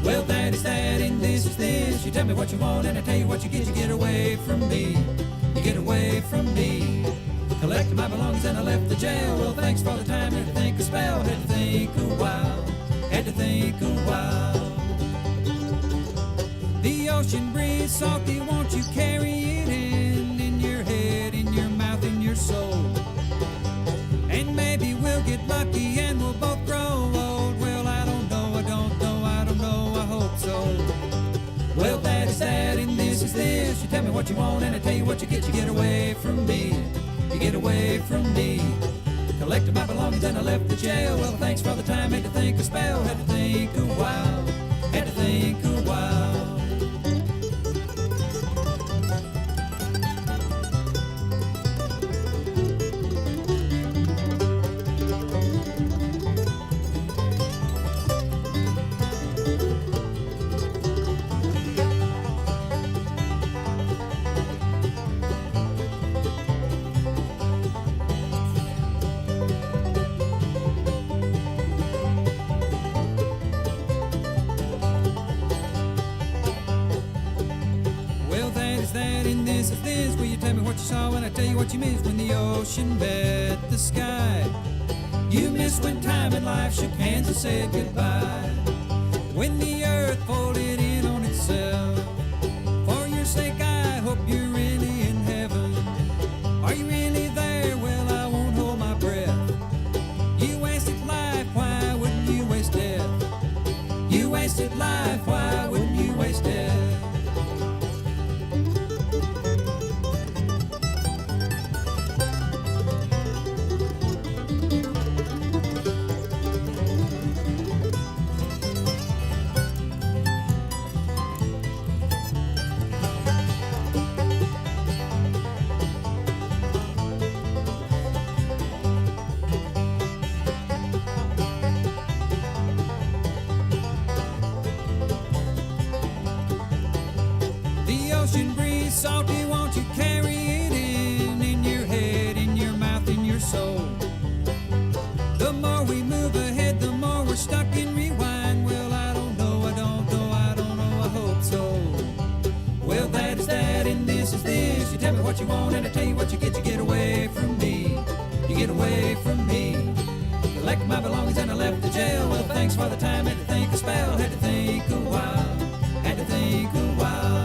Well, that is that, and this is this. You tell me what you want, and I tell you what you get away from me. You get away from me. Collected my belongings and I left the jail. Well, thanks for the time, had to think a spell, had to think a while, had to think a while. The ocean breeze salty, won't you carry it in your head, in your mouth, in your soul? And maybe we'll get lucky and we'll both grow old. Well, I don't know, I don't know, I don't know, I hope so. Well, that is that, and this is this. You tell me what you want, and I tell you what you get away from me. You get away from me. Collected my belongings and I left the jail. Well, thanks for the time, had to think a spell, had to think a while, had to think a while. When I tell you what you miss when the ocean met the sky. You missed when time and life shook hands and said goodbye. When the earth folded in on itself. For your sake I hope you're really in heaven. Are you really there? Well, I won't hold my breath. You wasted life, why wouldn't you waste death? You wasted life, why wouldn't you waste death? Salty, won't you carry it in your head, in your mouth, in your soul? The more we move ahead, the more we're stuck in rewind. Well, I don't know, I don't know, I don't know, I hope so. Well, that is that, and this is this. You tell me what you want, and I tell you what you get away from me. You get away from me. Collected my belongings and I left the jail. Well, thanks for the time, had to think a spell, had to think a while, had to think a while.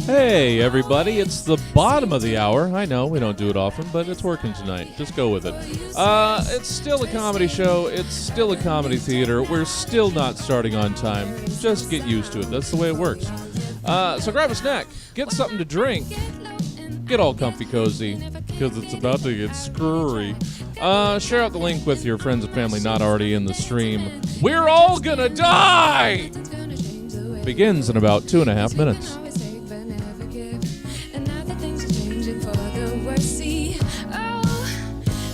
Hey, everybody, it's the bottom of the hour. I know, we don't do it often, but it's working tonight. Just go with it. It's still a comedy show. It's still a comedy theater. We're still not starting on time. Just get used to it. That's the way it works. So grab a snack, get something to drink, get all comfy cozy, because it's about to get screwy. Share out the link with your friends and family not already in the stream. We're all gonna die! Begins in about 2.5 minutes. changing for the worse. See, oh,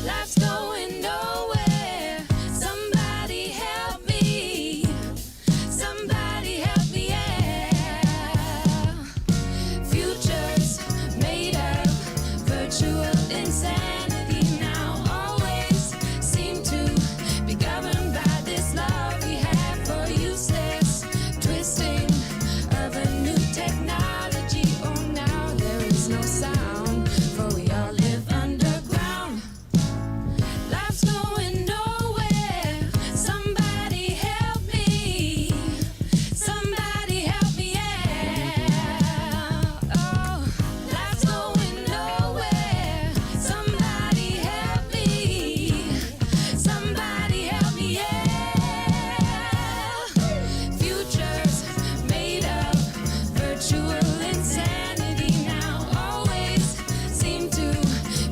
life's going nowhere. Somebody help me. Somebody help me, yeah. Futures made of virtual insanity now always seem to be governed by this love we have for useless twisting of a new technology. Oh, now there is no sound, for we all live underground. Life's going nowhere. Somebody help me. Somebody help me, yeah. Oh, life's going nowhere. Somebody help me. Somebody help me, yeah. Futures made of virtual insanity now always seem to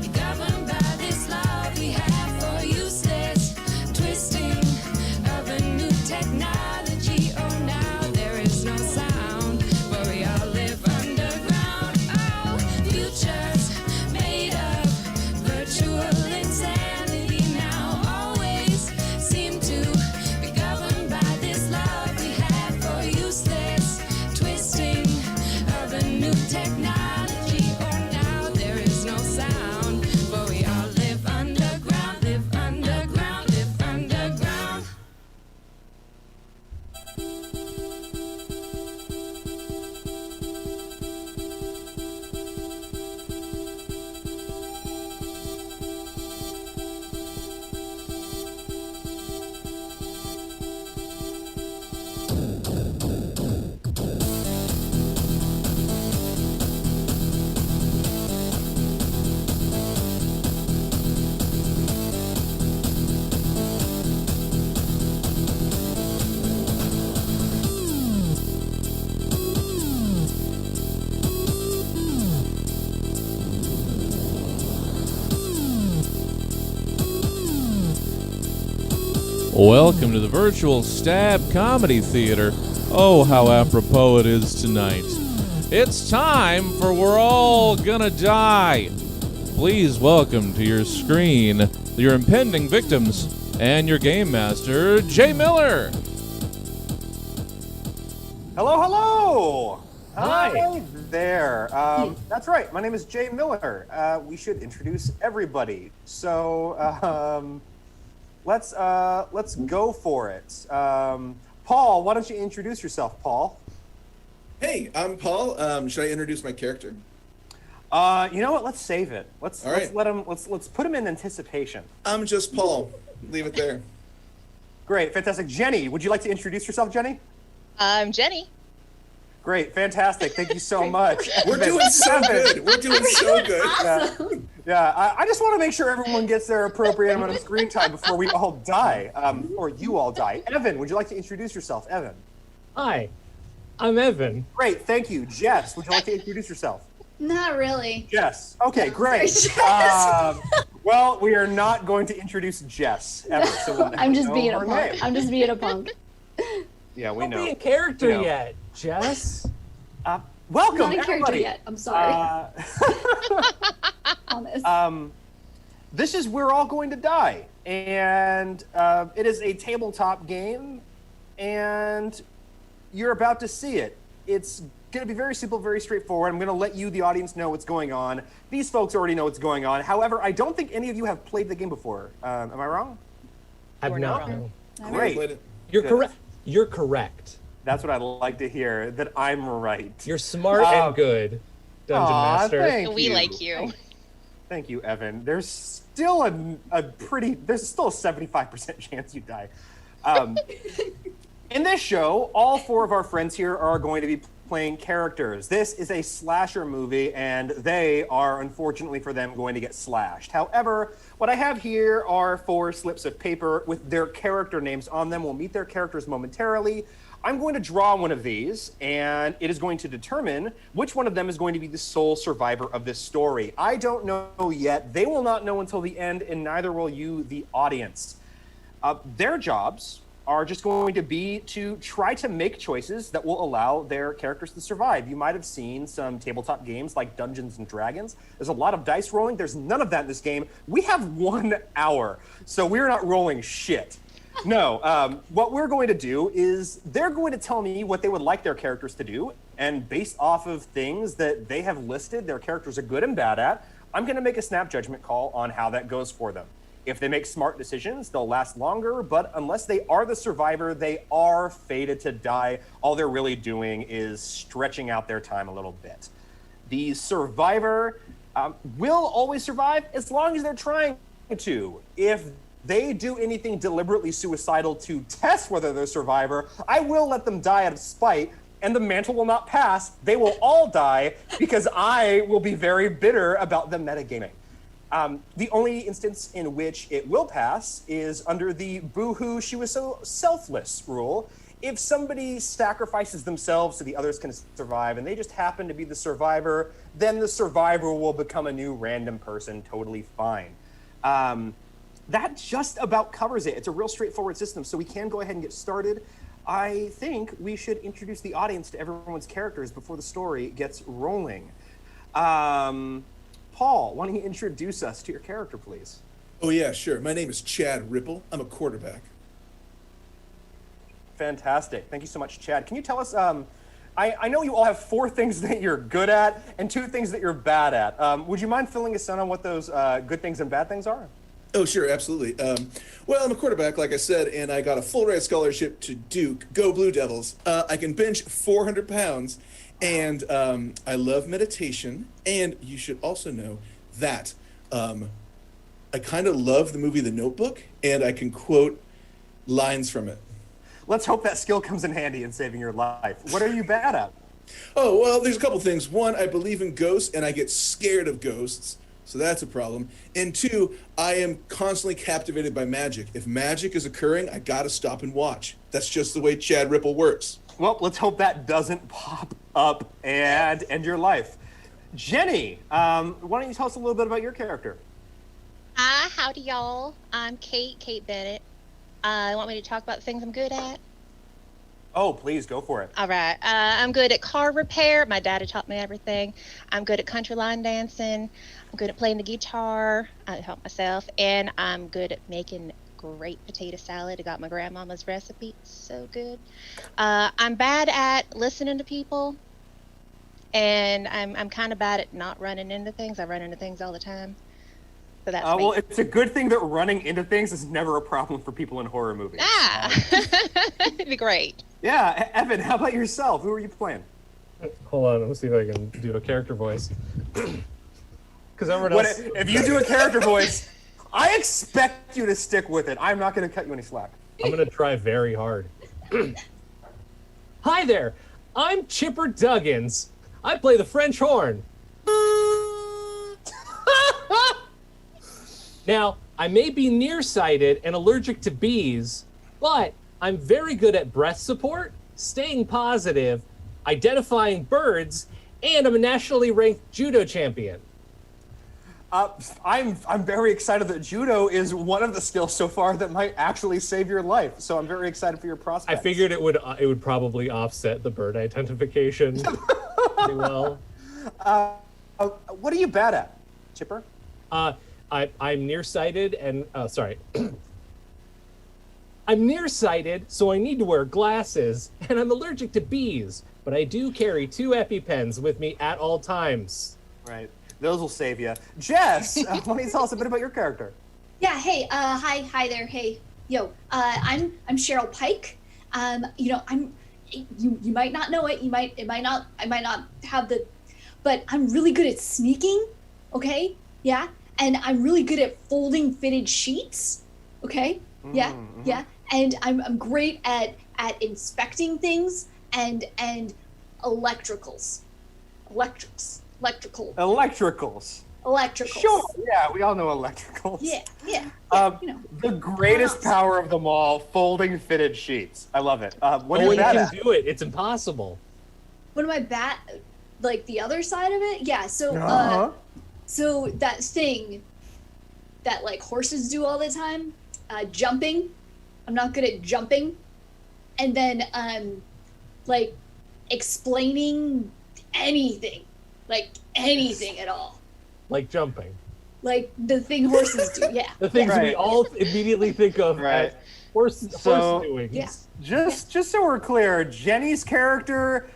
be governed by this love we have for useless twisting of a new technology. Oh, now there is no sound, for we all live underground. Oh, futures made of virtual insanity now always seem to be governed by this love we have for useless twisting of a new technology. Oh, now there is no sound, for we all live underground, live underground, live underground. Welcome to the Virtual Stab Comedy Theater. Oh, how apropos it is tonight. It's time for We're All Gonna Die. Please welcome to your screen your impending victims and your game master, Jay Miller. Hello, hello! Hi. There. That's right. My name is Jay Miller. We should introduce everybody. So let's go for it. Paul, why don't you introduce yourself, Paul? Hey, I'm Paul. Should I introduce my character? You know what? Let's save it. Let's All right. let him. Let's put him in anticipation. I'm just Paul. Leave it there. Great, fantastic. Jenny, would you like to introduce yourself, Jenny? I'm Jenny. Great, fantastic. Thank you so much. We're doing so good. We're doing so good. Yeah, I just want to make sure everyone gets their appropriate amount of screen time before we all die, or you all die. Evan, would you like to introduce yourself? Evan. Hi, I'm Evan. Great, thank you. Jess, would you like to introduce yourself? Not really. Jess. Okay, great. Sorry, Jess. Well, we are not going to introduce Jess ever. So we'll I'm just know being a her punk. name. I'm just being a punk. Yeah, we Don't know. be a character You know. yet, Jess. Welcome, Not a character everybody. yet. I'm sorry. On this. This is We're All Going to Die, and it is a tabletop game, and you're about to see it. It's going to be very simple, very straightforward. I'm going to let you, the audience, know what's going on. These folks already know what's going on. However, I don't think any of you have played the game before. Am I wrong? I've You're not. not No. Great. Played it. You're Good. correct. You're correct. That's what I'd like to hear, that I'm right. You're smart and good, Dungeon Aw, Master. thank We you. like you. Thank you, Evan. There's still there's still a 75% chance you die. In this show, all four of our friends here are going to be playing characters. This is a slasher movie, and they are, unfortunately for them, going to get slashed. However, what I have here are 4 slips of paper with their character names on them. We'll meet their characters momentarily. I'm going to draw one of these, and it is going to determine which one of them is going to be the sole survivor of this story. I don't know yet. They will not know until the end, and neither will you, the audience. Their jobs are just going to be to try to make choices that will allow their characters to survive. You might have seen some tabletop games like Dungeons and Dragons. There's a lot of dice rolling. There's none of that in this game. We have 1 hour, so we're not rolling shit. No, what we're going to do is they're going to tell me what they would like their characters to do, and based off of things that they have listed their characters are good and bad at, I'm going to make a snap judgment call on how that goes for them. If they make smart decisions, they'll last longer, but unless they are the survivor, they are fated to die. All they're really doing is stretching out their time a little bit. The survivor will always survive as long as they're trying to. If they do anything deliberately suicidal to test whether they're a survivor, I will let them die out of spite, and the mantle will not pass. They will all die because I will be very bitter about the metagaming. The only instance in which it will pass is under the boo-hoo, she was so selfless rule. If somebody sacrifices themselves so the others can survive and they just happen to be the survivor, then the survivor will become a new random person, totally fine. That just about covers it. It's a real straightforward system, so we can go ahead and get started. I think we should introduce the audience to everyone's characters before the story gets rolling. Paul, why don't you introduce us to your character, please? Oh yeah, sure. My name is Chad Ripple. I'm a quarterback. Fantastic. Thank you so much, Chad. Can you tell us, I know you all have 4 things that you're good at and 2 things that you're bad at. Would you mind filling us in on what those good things and bad things are? Oh, sure, absolutely. Well, I'm a quarterback, like I said, and I got a full ride scholarship to Duke. Go Blue Devils. I can bench 400 pounds, and I love meditation. And you should also know that I kind of love the movie The Notebook, and I can quote lines from it. Let's hope that skill comes in handy in saving your life. What are you bad at? Oh, well, there's a couple things. 1, I believe in ghosts, and I get scared of ghosts. So that's a problem. And 2, I am constantly captivated by magic. If magic is occurring, I gotta stop and watch. That's just the way Chad Ripple works. Well, let's hope that doesn't pop up and end your life. Jenny, why don't you tell us a little bit about your character? Hi, howdy y'all. I'm Kate Bennett. Want me to talk about the things I'm good at? Oh, please, go for it. All right. I'm good at car repair. My dad had taught me everything. I'm good at country line dancing. I'm good at playing the guitar. I help myself. And I'm good at making great potato salad. I got my grandmama's recipe. It's so good. I'm bad at listening to people. And I'm kind of bad at not running into things. I run into things all the time. So that's me. Well, it's a good thing that running into things is never a problem for people in horror movies. It'd be great. Yeah, Evan, how about yourself? Who are you playing? Hold on, let me see if I can do a character voice. Because everyone else. If you do a character voice, I expect you to stick with it. I'm not going to cut you any slack. I'm going to try very hard. Hi there, I'm Chipper Duggins. I play the French horn. Now, I may be nearsighted and allergic to bees, but I'm very good at breath support, staying positive, identifying birds, and I'm a nationally ranked judo champion. I'm very excited that judo is one of the skills so far that might actually save your life. So I'm very excited for your prospects. I figured it would probably offset the bird identification pretty well. What are you bad at, Chipper? I'm nearsighted and sorry. I'm nearsighted, so I need to wear glasses, and I'm allergic to bees, but I do carry 2 EpiPens with me at all times. Right. Those will save you. Jess, why don't you tell us a bit about your character? Yeah, hey, hi there, hey. Yo, I'm Cheryl Pike. You might not know it, I might not have but I'm really good at sneaking, okay? Yeah. And I'm really good at folding fitted sheets, okay? Yeah, yeah. And I'm great at inspecting things and electricals. Sure. Yeah, we all know electricals. Yeah. The greatest power of them all, folding fitted sheets. I love it. What No are one you bad can at? do it. It's impossible. What am I bad? Like the other side of it? Yeah. So so that thing that like horses do all the time, jumping. I'm not good at jumping, and then like explaining anything, like anything at all, Like jumping. like the thing horses do. Yeah. The things we Right. all immediately think of Right. as horse So- doings. Yeah. Just so we're clear, Jenny's character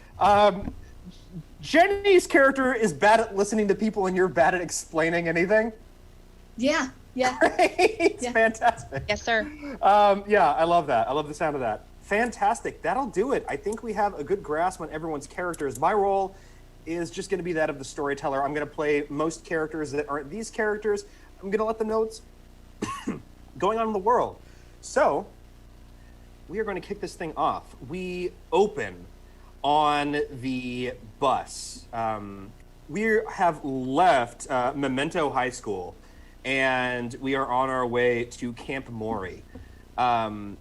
is bad at listening to people, and you're bad at explaining anything. Yeah. Yeah. It's Yeah. fantastic. Yes, sir. Yeah, I love that. I love the sound of that. Fantastic. That'll do it. I think we have a good grasp on everyone's characters. My role is just going to be that of the storyteller. I'm going to play most characters that aren't these characters. I'm going to let them know what's going on in the world. So, we are going to kick this thing off. We open on the bus. We have left Memento High School, and we are on our way to Camp Mori. I'm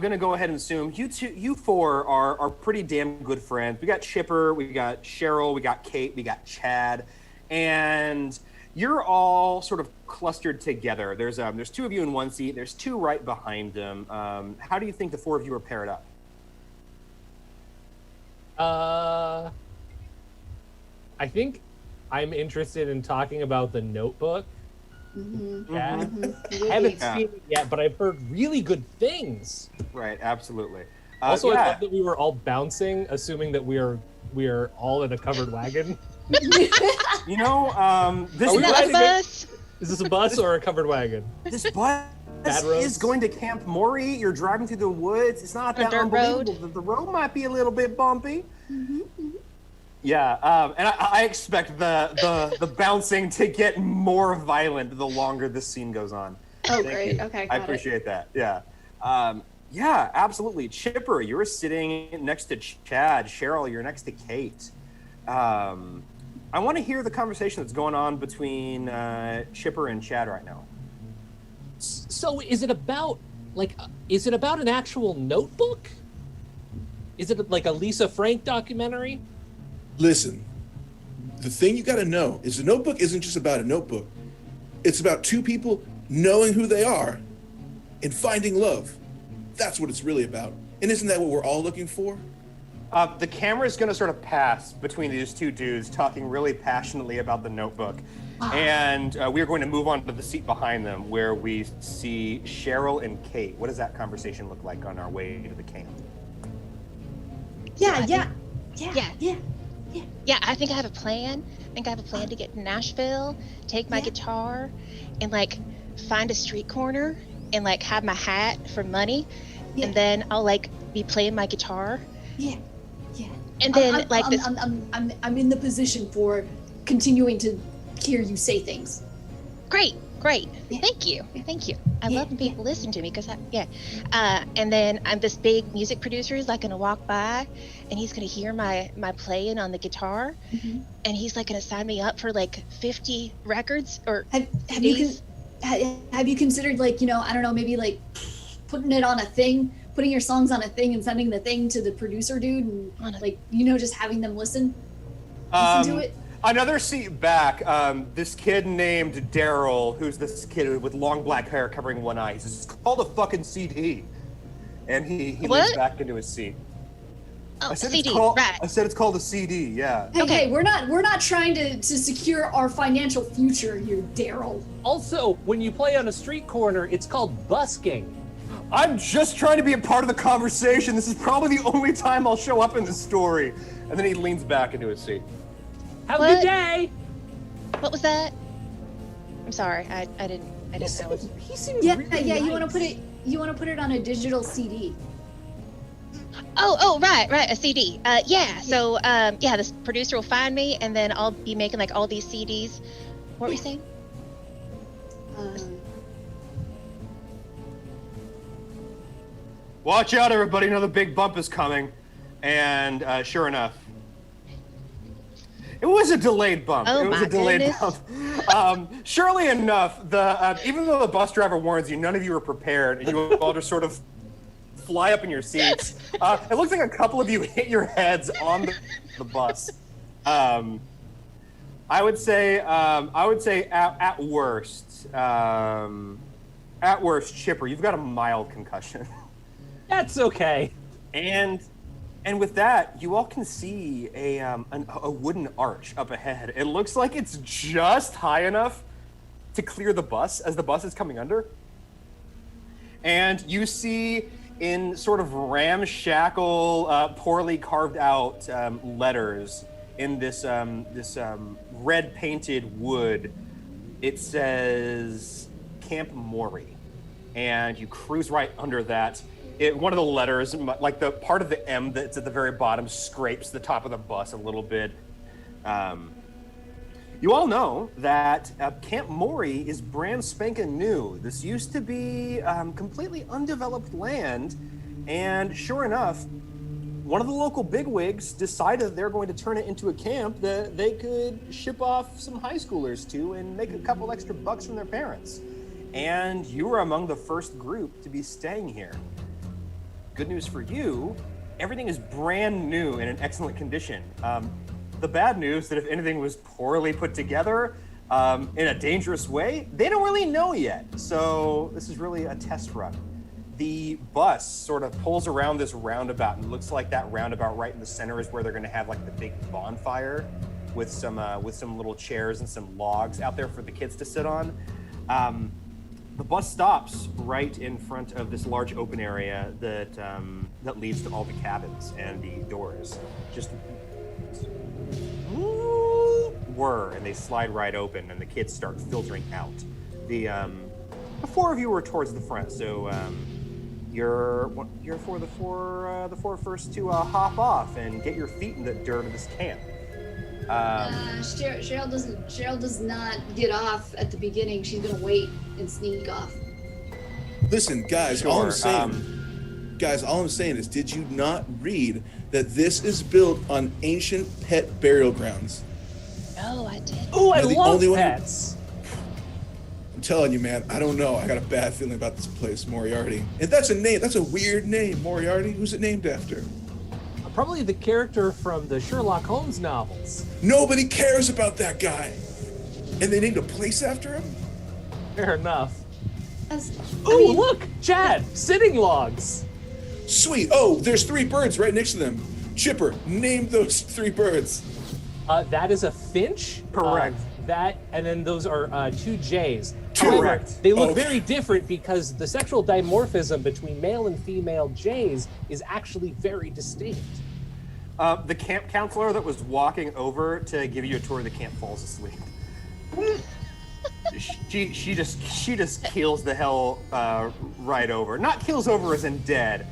going to go ahead and assume you four are pretty damn good friends. We got Chipper, we got Cheryl, we got Kate, we got Chad, and you're all sort of clustered together. There's two of you in one seat. There's two right behind them. How do you think the four of you are paired up? I think I'm interested in talking about the Notebook. Yeah. Haven't Yeah. seen it yet, but I've heard really good things. Right, absolutely. Also, I yeah. thought that we were all bouncing, assuming that we are all in a covered wagon. You know, this Are we Is that riding a it? bus? Is this a bus or a covered wagon? this bus Bad roads? is going to Camp Mori. You're driving through the woods. It's not A that dirt unbelievable. road. The road might be a little bit bumpy. Yeah, and I expect the bouncing to get more violent the longer this scene goes on. Oh, Thank great. you. Okay, I got it. appreciate that. Yeah. Yeah, absolutely. Chipper, you're sitting next to Chad. Cheryl, you're next to Kate. I want to hear the conversation that's going on between Chipper and Chad right now. So, is it about an actual notebook? Is it like a Lisa Frank documentary? Listen, the thing you got to know is the Notebook isn't just about a notebook. It's about two people knowing who they are and finding love. That's what it's really about. And isn't that what we're all looking for? The camera is going to sort of pass between these two dudes talking really passionately about the Notebook. And we are going to move on to the seat behind them where we see Cheryl and Kate. What does that conversation look like on our way to the camp? Yeah. Yeah. Yeah. I think I have a plan. I think I have a plan to get to Nashville, take my Yeah. guitar, and like find a street corner and like have my hat for money, Yeah. and then I'll like be playing my guitar, Yeah. Yeah. and then I'm, like I'm, this. I'm in the position for continuing to hear you say things. Great. Yeah. Thank you. I Yeah, love when people listen to me because and then I'm this big music producer is like gonna walk by, and he's gonna hear my playing on the guitar, and he's like gonna sign me up for like 50 records or Have you CDs. have you considered, like, I don't know, maybe like putting it on a thing, putting your songs on a thing and sending the thing to the producer dude and On a- like, just having them listen to it? Another seat back, this kid named Daryl, who's this kid with long black hair covering one eye. He says, it's called a fucking CD. And he leans What? back into his seat. Oh, said CD, it's called, right? I said it's called a CD, yeah. Hey, we're not trying to secure our financial future here, Daryl. Also, when you play on a street corner, it's called busking. I'm just trying to be a part of the conversation. This is probably the only time I'll show up in this story. And then he leans back into his seat. Have a What? good day. What was that? I'm sorry, I didn't know. He seems Yeah, really yeah. nice. You want to put it on a digital CD. Oh, right, a CD. So this producer will find me, and then I'll be making like all these CDs. What were you saying? Watch out, everybody. Another big bump is coming. And sure enough, it was a delayed bump. Oh it was my a delayed goodness. bump. Surely enough, even though the bus driver warns you, none of you are prepared, and you all just sort of fly up in your seats. It looks like a couple of you hit your heads on the bus. I would say at worst, At worst, Chipper, you've got a mild concussion. That's okay. And with that, you all can see a wooden arch up ahead. It looks like it's just high enough to clear the bus as the bus is coming under. And you see in sort of ramshackle, poorly carved out letters in this red painted wood, it says Camp Mori. And you cruise right under that. One of the letters, like the part of the M that's at the very bottom, scrapes the top of the bus a little bit. You all know that Camp Mori is brand spanking new. This used to be completely undeveloped land, and sure enough, one of the local bigwigs decided they're going to turn it into a camp that they could ship off some high schoolers to and make a couple extra bucks from their parents. And you were among the first group to be staying here. Good news for you, everything is brand new and in excellent condition. The bad news that if anything was poorly put together in a dangerous way, they don't really know yet. So this is really a test run. The bus sort of pulls around this roundabout, and it looks like that roundabout right in the center is where they're going to have like the big bonfire with some little chairs and some logs out there for the kids to sit on. The bus stops right in front of this large open area that leads to all the cabins and the doors. Just whir, and they slide right open, and the kids start filtering out. The four of you are towards the front, so you're for the four first to hop off and get your feet in the dirt of this camp. Cheryl does not get off at the beginning. She's gonna wait and sneak off. Listen, guys, Sure, all I'm saying is, did you not read that this is built on ancient pet burial grounds? No, I did. Oh, I You're the love only one who- pets. I'm telling you, man, I don't know. I got a bad feeling about this place, Moriarty. And that's a name. That's a weird name, Moriarty. Who's it named after? Probably the character from the Sherlock Holmes novels. Nobody cares about that guy. And they named a place after him? Fair enough. That's- Oh, look, Chad, sitting logs. Sweet. Oh, there's 3 birds right next to them. Chipper, name those 3 birds. That is a finch. Correct. That, and then those are 2 jays. Correct. However, they look Okay. very different because the sexual dimorphism between male and female jays is actually very distinct. The camp counselor that was walking over to give you a tour of the camp falls asleep. she just keels the hell right over. Not keels over as in dead.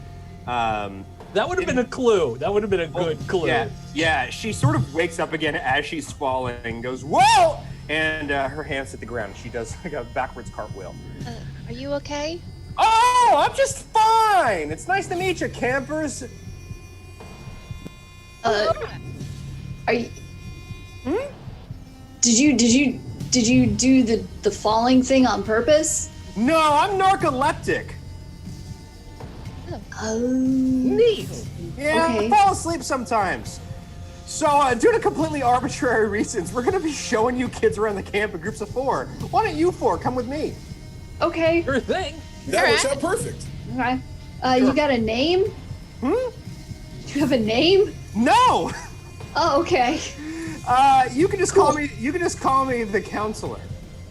That would have been a clue. That would have been a good clue. Yeah. She sort of wakes up again as she's falling and goes, "Whoa!" And her hands hit the ground. She does like a backwards cartwheel. Are you okay? Oh, I'm just fine. It's nice to meet you, campers. Are you? Did you do the falling thing on purpose? No, I'm narcoleptic. Oh. Neat. Yeah, Okay. I fall asleep sometimes. So, due to completely arbitrary reasons, we're gonna be showing you kids around the camp in groups of 4. Why don't you 4 come with me? Okay. Sure thing. That works out perfect. Okay. You got a name? Hmm? Do you have a name? No. Oh, okay. You can just call me. You can just call me the counselor.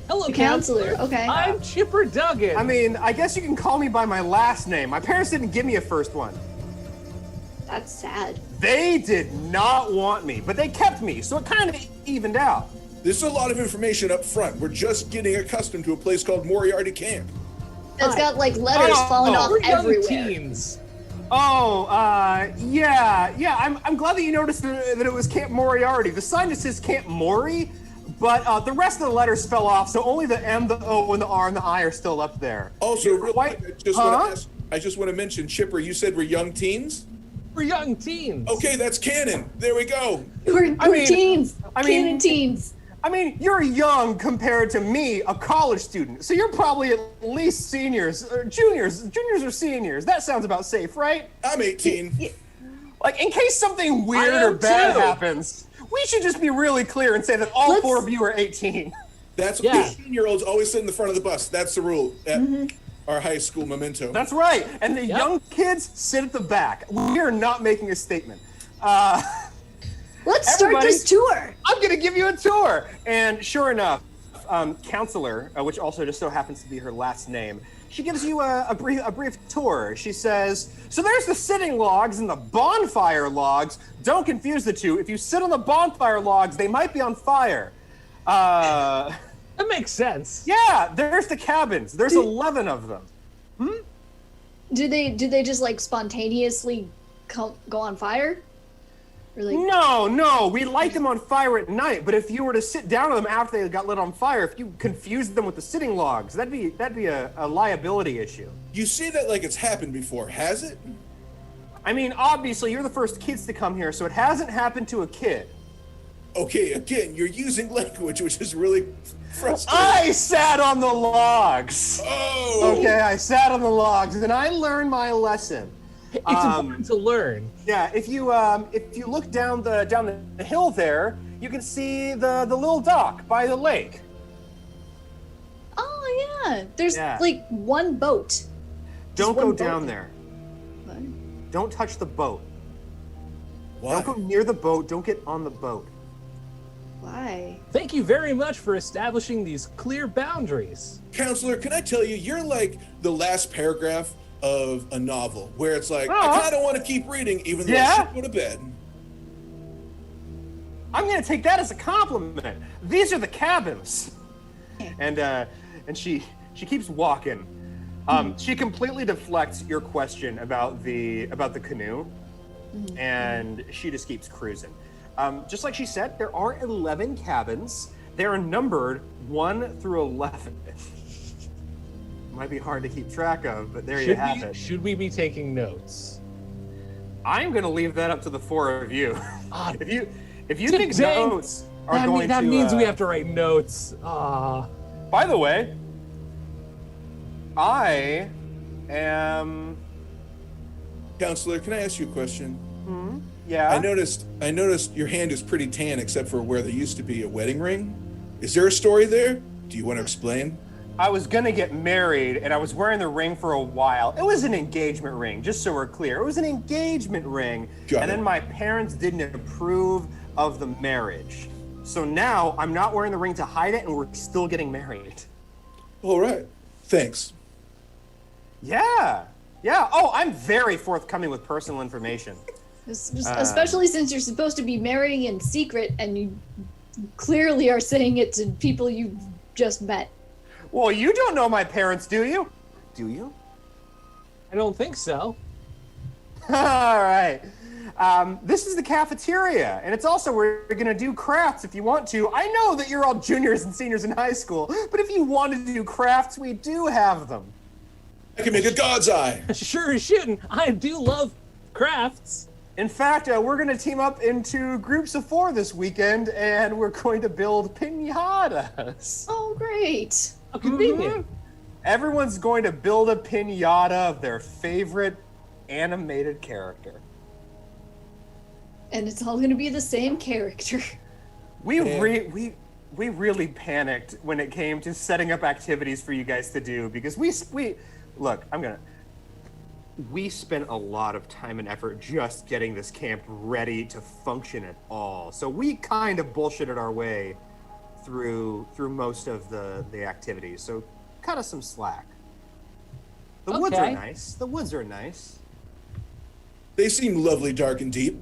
Hello, The counselor. Okay. I'm Chipper Duggan. I mean, I guess you can call me by my last name. My parents didn't give me a first one. That's sad. They did not want me, but they kept me, so it kind of evened out. There's a lot of information up front. We're just getting accustomed to a place called Moriarty Camp. It's got like letters Oh, falling off We're young everywhere. teens. Oh, yeah. I'm glad that you noticed that it was Camp Moriarty. The sign just says Camp Mori, but the rest of the letters fell off, so only the M, the O, and the R and the I are still up there. Also, real White- quick, I just want to mention, Chipper, you said we're young teens? We're young teens. Okay, that's canon. There we go. We're mean- teens. I mean- Canon teens. I mean, you're young compared to me, a college student, so you're probably at least seniors, or juniors or seniors. That sounds about safe, right? I'm 18. Like, in case something weird I or am bad too. happens, we should just be really clear and say that all Let's- 4 of you are 18. That's Yeah. 18-year-olds always sit in the front of the bus. That's the rule. our high school memento. That's right. And the Yep. young kids sit at the back. We are not making a statement. Let's start Everybody- this tour. I'm going to give you a tour. And sure enough, Counselor, which also just so happens to be her last name, she gives you a brief tour. She says, so there's the sitting logs and the bonfire logs. Don't confuse the two. If you sit on the bonfire logs, they might be on fire. That makes sense. Yeah, there's the cabins. There's 11 of them. Do they just like spontaneously go on fire? Or like No, we light them on fire at night. But if you were to sit down with them after they got lit on fire, if you confused them with the sitting logs, that'd be a liability issue. You say that like it's happened before, has it? I mean, obviously, you're the first kids to come here, so it hasn't happened to a kid. Okay, again, you're using language which is really frustrating. I sat on the logs. Oh! Okay, I sat on the logs, and I learned my lesson. It's important to learn. Yeah, if you look down the hill there, you can see the little dock by the lake. Oh yeah. There's Yeah. like one boat. Don't one go boat down there. there. What? Don't touch the boat. Why? Don't go near the boat. Don't get on the boat. Why? Thank you very much for establishing these clear boundaries. Counselor, can I tell you, you're like the last paragraph of a novel where it's like, I Aw. kind of want to keep reading even though Yeah? I should go to bed. I'm gonna take that as a compliment. These are the cabins. And she keeps walking. She completely deflects your question about the canoe, and she just keeps cruising. Just like she said, there are 11 cabins. They are numbered 1 through 11. Might be hard to keep track of, but there you have it. Should we be taking notes? I'm gonna leave that up to the 4 of you. Ah, If you think dang. notes are going that to, means we have to write notes. By the way, I am. Counselor, can I ask you a question? Yeah. I noticed your hand is pretty tan except for where there used to be a wedding ring. Is there a story there? Do you want to explain? I was gonna get married, and I was wearing the ring for a while. It was an engagement ring, just so we're clear. It was an engagement ring, Got and it. then my parents didn't approve of the marriage. So now I'm not wearing the ring to hide it, and we're still getting married. All right. Thanks. Yeah. Oh, I'm very forthcoming with personal information. Especially since you're supposed to be marrying in secret and you clearly are saying it to people you just met. Well, you don't know my parents, do you? Do you? I don't think so. All right. This is the cafeteria, and it's also where you're gonna do crafts if you want to. I know that you're all juniors and seniors in high school, but if you wanted to do crafts, we do have them. I can make a god's eye. Sure as shooting. I do love crafts. In fact, we're gonna team up into groups of 4 this weekend, and we're going to build piñatas. Oh, great. How convenient. Everyone's going to build a piñata of their favorite animated character. And it's all going to be the same character. We really panicked when it came to setting up activities for you guys to do because we look, we spent a lot of time and effort just getting this camp ready to function at all. So we kind of bullshitted our way through most of the activities. So cut us some slack. The woods are Okay. nice. The woods are nice. They seem lovely, dark and deep.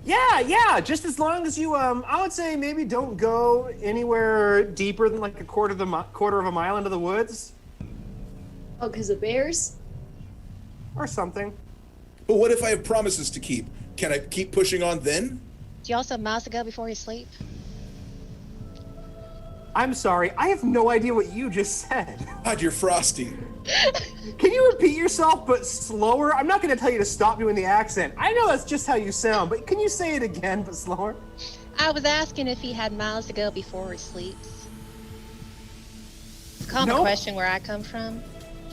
Yeah. Just as long as you, I would say maybe don't go anywhere deeper than like a quarter of a mile into the woods Oh, because of bears? or something. But what if I have promises to keep? Can I keep pushing on then? Do you also have miles to go before you sleep? I'm sorry, I have no idea what you just said. God, you're frosty. Can you repeat yourself but slower? I'm not going to tell you to stop doing the accent. I know that's just how you sound, but can you say it again but slower? I was asking if he had miles to go before he sleeps. It's a common Nope. question where I come from.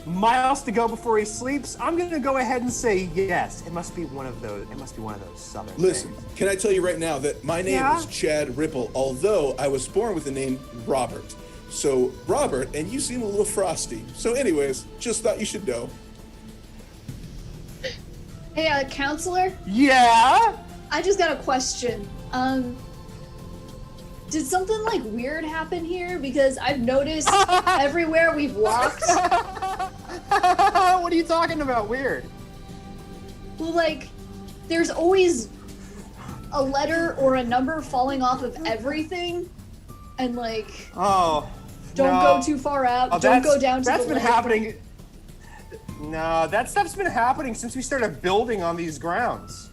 Miles to go before he sleeps? I'm going to go ahead and say yes. It must be one of those. It must be one of those southern Listen, things. can I tell you right now that my name Yeah? is Chad Ripple, although I was born with the name Robert. So, Robert, and you seem a little frosty. So, anyways, just thought you should know. Hey, counselor, Yeah? I just got a question. Did something like weird happen here? Because I've noticed everywhere we've walked. What are you talking about? Weird. Well, like, there's always a letter or a number falling off of everything, and like, Oh. don't no. go too far out. Oh, Don't go down to That's the been left. happening. No, that stuff's been happening since we started building on these grounds.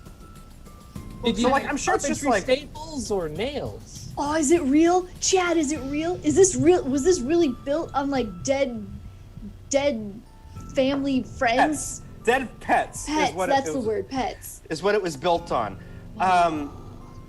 Did So, you like, I'm sure it's just carpentry like. staples or nails? Oh, is it real, Chad? Is it real? Is this real? Was this really built on like dead family friends? Dead pets. Pets. Is what That's it the was, word. Pets. Is what it was built on.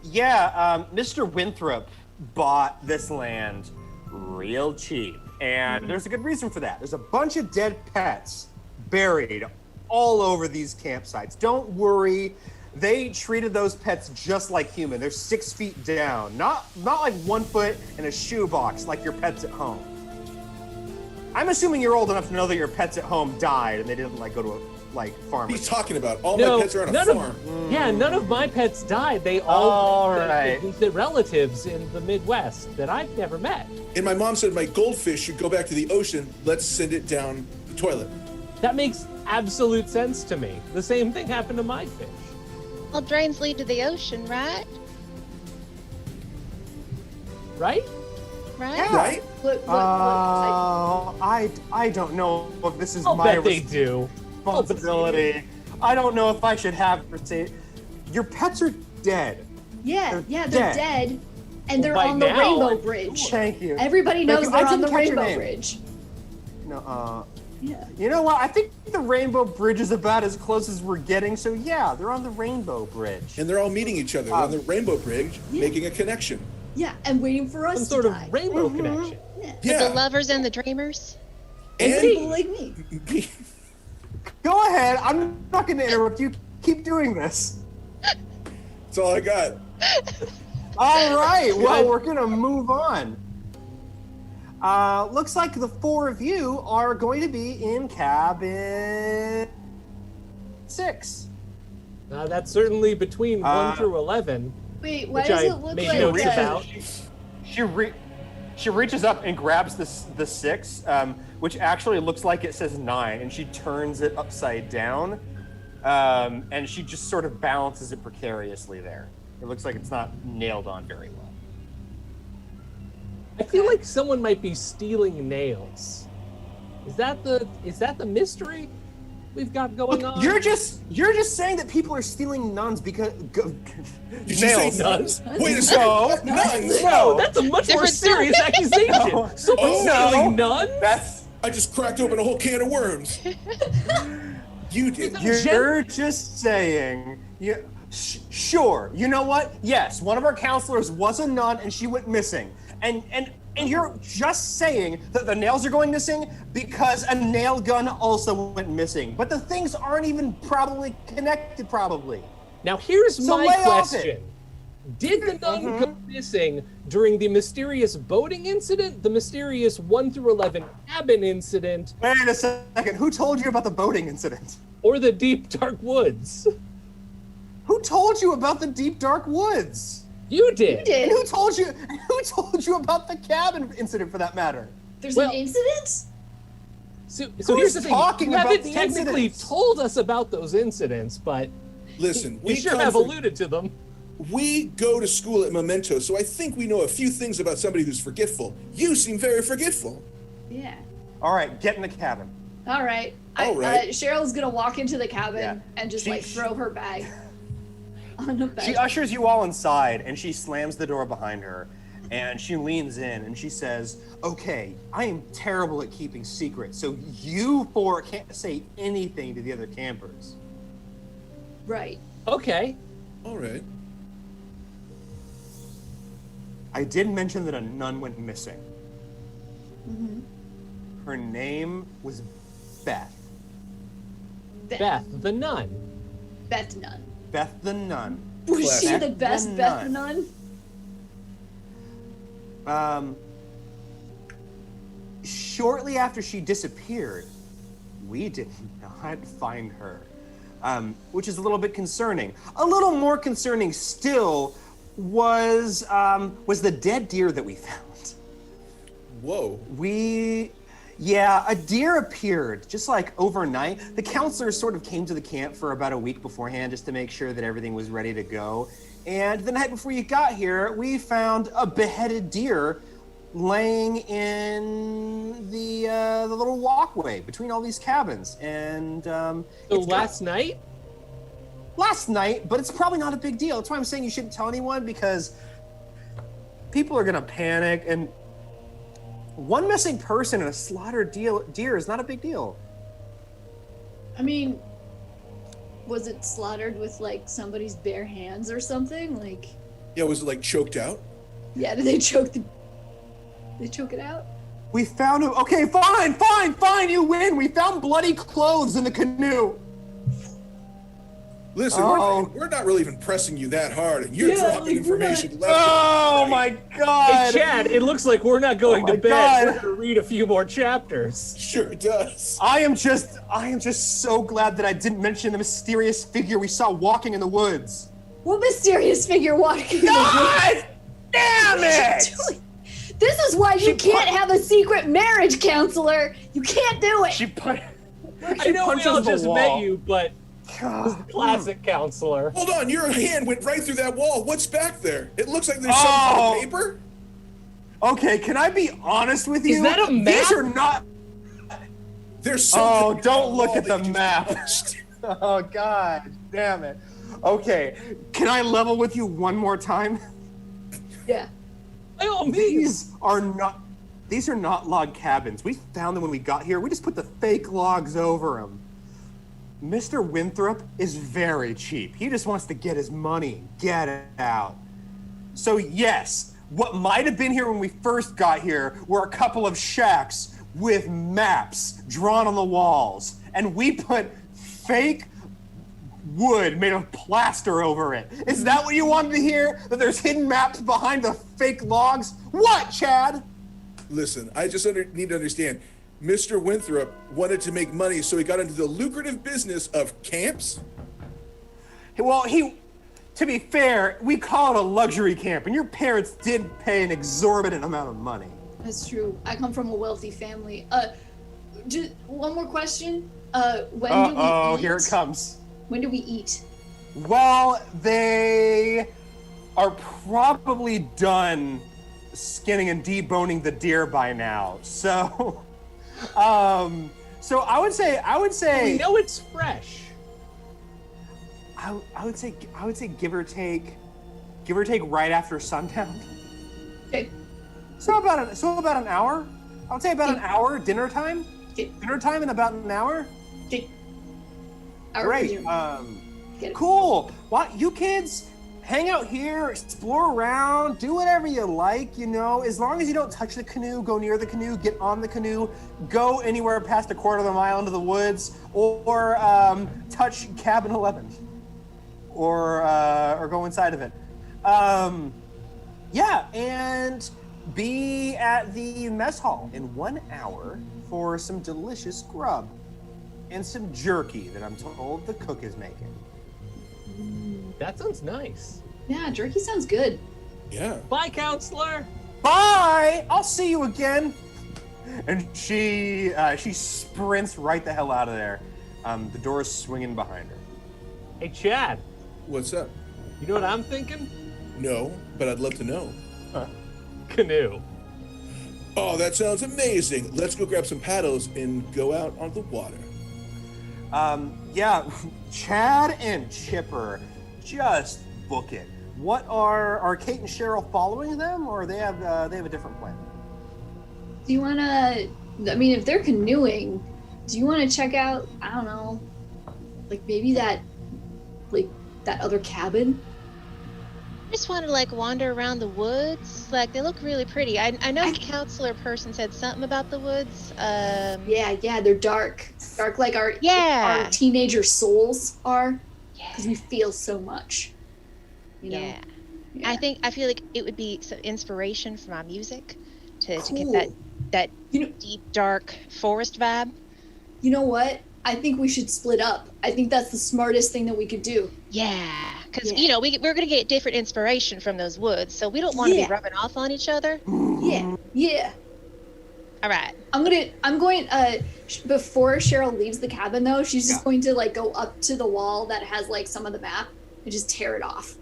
Mr. Winthrop bought this land real cheap. And there's a good reason for that. There's a bunch of dead pets buried all over these campsites. Don't worry. They treated those pets just like human. They're 6 feet down. Not like 1 foot in a shoebox like your pets at home. I'm assuming you're old enough to know that your pets at home died and they didn't like go to a farm. What are you talking about? All No, my pets are on a none farm. None of my pets died. They All all right. visit relatives in the Midwest that I've never met. And my mom said my goldfish should go back to the ocean. Let's send it down the toilet. That makes absolute sense to me. The same thing happened to my fish. All drains lead to the ocean, right? Right? Right? Yeah. Right? What? I don't know if this is I'll my bet they do. responsibility. I don't know if I should have her say. Your pets are dead. Yeah, They're they're dead. dead, and they're By on the now, Rainbow Bridge. Thank you. Everybody knows you. I they're on didn't the catch your Rainbow name. Bridge. No, Yeah. you know what? I think the Rainbow Bridge is about as close as we're getting. So yeah, they're on the Rainbow Bridge. And they're all meeting each other on the Rainbow Bridge, making a connection. Yeah, and waiting for us Some to sort of die. rainbow connection. The lovers and the dreamers. And And people like me. Go ahead. I'm not going to interrupt you. Keep doing this. that's all I got. All right. Well, Good. we're going to move on. Looks like the four of you are going to be in cabin 6. That's certainly between 1 through 11. Wait, why Which does I it look made like notes that? about. She reaches up and grabs the 6, which actually looks like it says 9, and she turns it upside down, and she just sort of balances it precariously there. It looks like it's not nailed on very well. I feel like someone might be stealing nails. Is that the mystery we've got going on? You're just saying that people are stealing nuns because Did you say nails. nuns? Wait a No, second. Nuns? no, That's a much more Different serious accusation. No. Someone Oh, stealing no. nuns? that's I just cracked open a whole can of worms. You did. you're just saying. Sure. You know what? Yes, one of our counselors was a nun and she went missing. And you're just saying that the nails are going missing because a nail gun also went missing. But the things aren't even probably connected, probably. Now here's So my lay off question. Did the nun go missing during the mysterious boating incident, the mysterious 1 through 11 cabin incident, Wait a second. Who told you about the boating incident? or the deep dark woods? Who told you about the deep dark woods? You did. And Did who told you about the cabin incident for that matter? there's Well- an incident? So Who's here's the thing. talking You about haven't the technically incidents? told us about those incidents, but Listen, we sure come have from- alluded to them. We go to school at Memento, so I think we know a few things about somebody who's forgetful. You seem very forgetful. Yeah. All right, get in the cabin. All right. All right. Cheryl's gonna walk into the cabin Yeah. and just She- like throw her bag on the bed. She ushers you all inside and she slams the door behind her and she leans in and she says, "Okay, I am terrible at keeping secrets, so you four can't say anything to the other campers." Right. Okay. All right. I did mention that a nun went missing. Her name was Beth. Beth the nun. Beth Nun. Beth the nun. Was she Classic. the best The Beth Nun. Nun? shortly after she disappeared, we did not find her, which is a little bit concerning. A little more concerning still was the dead deer that we found. Whoa. A deer appeared just like overnight. The counselors sort of came to the camp for about a week beforehand just to make sure that everything was ready to go. And the night before you got here, we found a beheaded deer laying in the little walkway between all these cabins. And So last night? Last night, but it's probably not a big deal. That's why I'm saying you shouldn't tell anyone, because people are gonna panic, and one missing person in a slaughtered deer is not a big deal. I mean, was it slaughtered with like somebody's bare hands or something? Like, Yeah, was it like choked out? yeah, did they choke it out? We found him. Okay, fine, you win. We found bloody clothes in the canoe. Listen, Oh. we're not really even pressing you that hard, and you're Yeah, dropping like, we're information left. Oh and my right. god. Hey, Chad, it looks like we're not going Oh to my bed. God. We're going to read a few more chapters. Sure it does. I am just so glad that I didn't mention the mysterious figure we saw walking in the woods. What mysterious figure walking in the God damn it! woods? This is why you can't have a secret marriage counselor. You can't do it. She put. I know we all just met you, but God. classic counselor. Hold on, your hand went right through that wall. What's back there? It looks like there's some Oh. kind of paper. Okay, can I be honest with you? Is that a These map? are not. There's something Oh, on don't the look wall at the that you map. touched. Oh God, damn it. Okay, can I level with you one more time? Yeah. By all means. These are not log cabins. We found them when we got here. We just put the fake logs over them. Mr. Winthrop is very cheap. He just wants to get his money, get it out. So yes, what might have been here when we first got here were a couple of shacks with maps drawn on the walls, and we put fake wood made of plaster over it. Is that what you wanted to hear? That there's hidden maps behind the fake logs? What, Chad? Listen, I just need to understand. Mr. Winthrop wanted to make money, so he got into the lucrative business of camps? Well, to be fair, we call it a luxury camp, and your parents did pay an exorbitant amount of money. That's true. I come from a wealthy family. Just one more question. When do we eat? Here it comes. When do we eat? Well, they are probably done skinning and deboning the deer by now. So, so I would say, We know it's fresh. I would say give or take right after sundown. Okay. So about an hour. I would say about an hour dinner time. Okay. Dinner time in about an hour. Okay. Great. Get it. Cool. Why you kids hang out here, explore around, do whatever you like, you know, as long as you don't touch the canoe, go near the canoe, get on the canoe, go anywhere past a quarter of a mile into the woods, or touch cabin 11, or go inside of it. Yeah, and be at the mess hall in 1 hour for some delicious grub and some jerky that I'm told the cook is making. That sounds nice. Yeah, jerky sounds good. Yeah. Bye, counselor. Bye! I'll see you again. And she sprints right the hell out of there. The door is swinging behind her. Hey, Chad, What's up? you know what I'm thinking? No, but I'd love to know. Canoe. Oh, that sounds amazing. Let's go grab some paddles and go out on the water. Yeah, Chad and Chipper, just book it. What are Kate and Cheryl following them, or they have a different plan? Do you want to? I mean, if they're canoeing, do you want to check out? I don't know, like maybe that other cabin. I just want to like wander around the woods. Like they look really pretty. I know the counselor person said something about the woods. Yeah, they're dark like our Yeah. teenager souls are, Yeah. because we feel so much. You know? Yeah. I feel like it would be some inspiration for my music to get Cool. that You know, deep, dark forest vibe. you know what? I think we should split up. I think that's the smartest thing that we could do. Yeah, because Yeah. you know we're gonna get different inspiration from those woods, so we don't want to Yeah. be rubbing off on each other. Yeah, yeah. All right. I'm going. Before Cheryl leaves the cabin, though, she's just going to like go up to the wall that has like some of the map and just tear it off.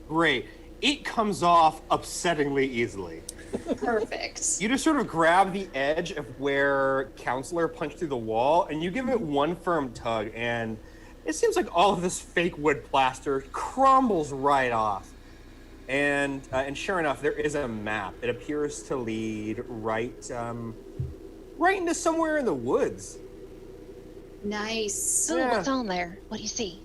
Great. It comes off upsettingly easily. Perfect. You just sort of grab the edge of where Counselor punched through the wall, and you give it one firm tug, and it seems like all of this fake wood plaster crumbles right off. And sure enough, there is a map. It appears to lead right into somewhere in the woods. Nice. Oh, Yeah. what's on there? What do you see?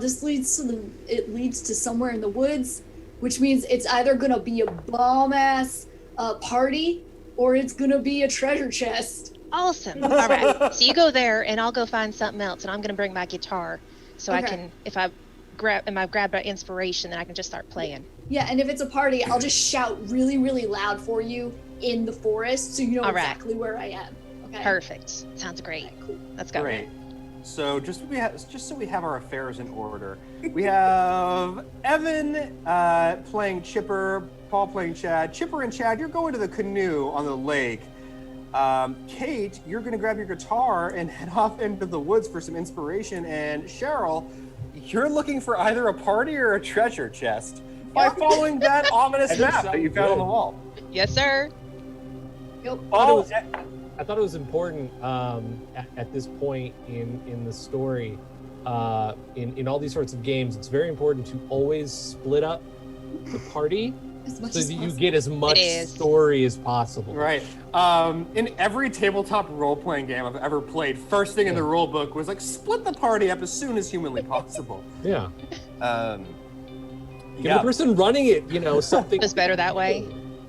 This leads to somewhere in the woods, which means it's either gonna be a bomb ass party or it's gonna be a treasure chest. Awesome. All right. So you go there, and I'll go find something else, and I'm gonna bring my guitar, so I Okay. can, if I grab that inspiration, then I can just start playing. Yeah, and if it's a party, I'll just shout really, really loud for you in the forest so you know All right. exactly where I am. Okay. Perfect. Sounds great. Okay, cool. Let's go. Great. So just so we have our affairs in order, we have Evan playing Chipper, Paul playing Chad. Chipper and Chad, you're going to the canoe on the lake. Kate, you're going to grab your guitar and head off into the woods for some inspiration. And Cheryl, you're looking for either a party or a treasure chest by following that ominous That map sounds that you found on the good. wall. Yes, sir. Yep. Oh, I thought it was important at this point in the story, in all these sorts of games, it's very important to always split up the party As much so as that you possible. get as much is. story as possible. right. In every tabletop role-playing game I've ever played, first thing in the rule book was like, split the party up as soon as humanly possible. Yeah. Give Yeah. the person running it, something. It's better that way.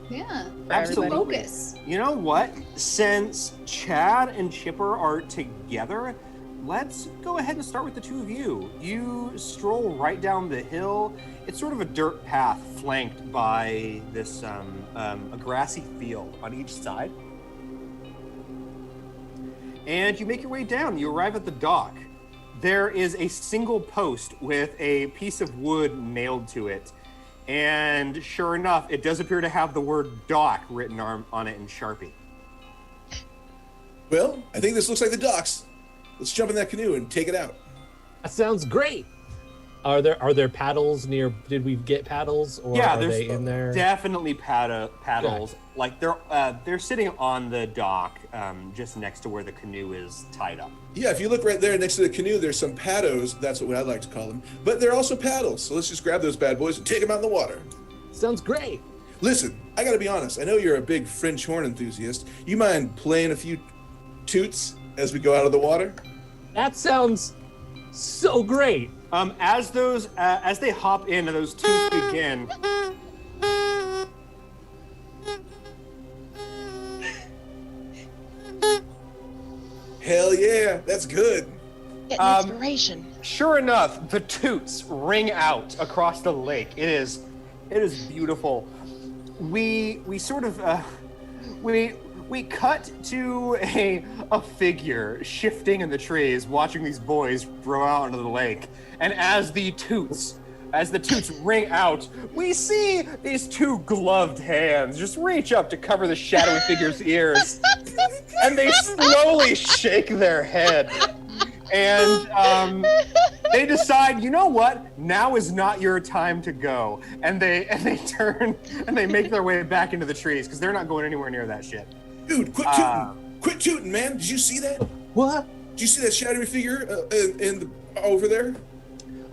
Yeah. Absolutely. Focus. You know what? Since Chad and Chipper are together, let's go ahead and start with the two of you. You stroll right down the hill. It's sort of a dirt path flanked by this a grassy field on each side. And you make your way down. You arrive at the dock. There is a single post with a piece of wood nailed to it. And sure enough, it does appear to have the word dock written on it in Sharpie. Well, I think this looks like the docks. Let's jump in that canoe and take it out. That sounds great. Are there paddles near? Did we get paddles, or Yeah, are there's they in there? definitely paddles. Like they're sitting on the dock, just next to where the canoe is tied up. Yeah, if you look right there next to the canoe, there's some paddles. That's what I'd like to call them. But they're also paddles. So let's just grab those bad boys and take them out in the water. Sounds great. Listen, I gotta be honest. I know you're a big French horn enthusiast. You mind playing a few toots as we go out of the water? That sounds so great. As they hop in and those toots begin. Hell yeah, that's good. Getting inspiration. Sure enough, the toots ring out across the lake. It is beautiful. We sort of we cut to a figure shifting in the trees, watching these boys row out into the lake. And as the toots ring out, we see these two gloved hands just reach up to cover the shadowy figure's ears. And they slowly shake their head. And they decide, you know what? Now is not your time to go. And they turn and they make their way back into the trees because they're not going anywhere near that shit. Dude, quit tooting. Quit tooting, man. Did you see that? What? Did you see that shadowy figure over there?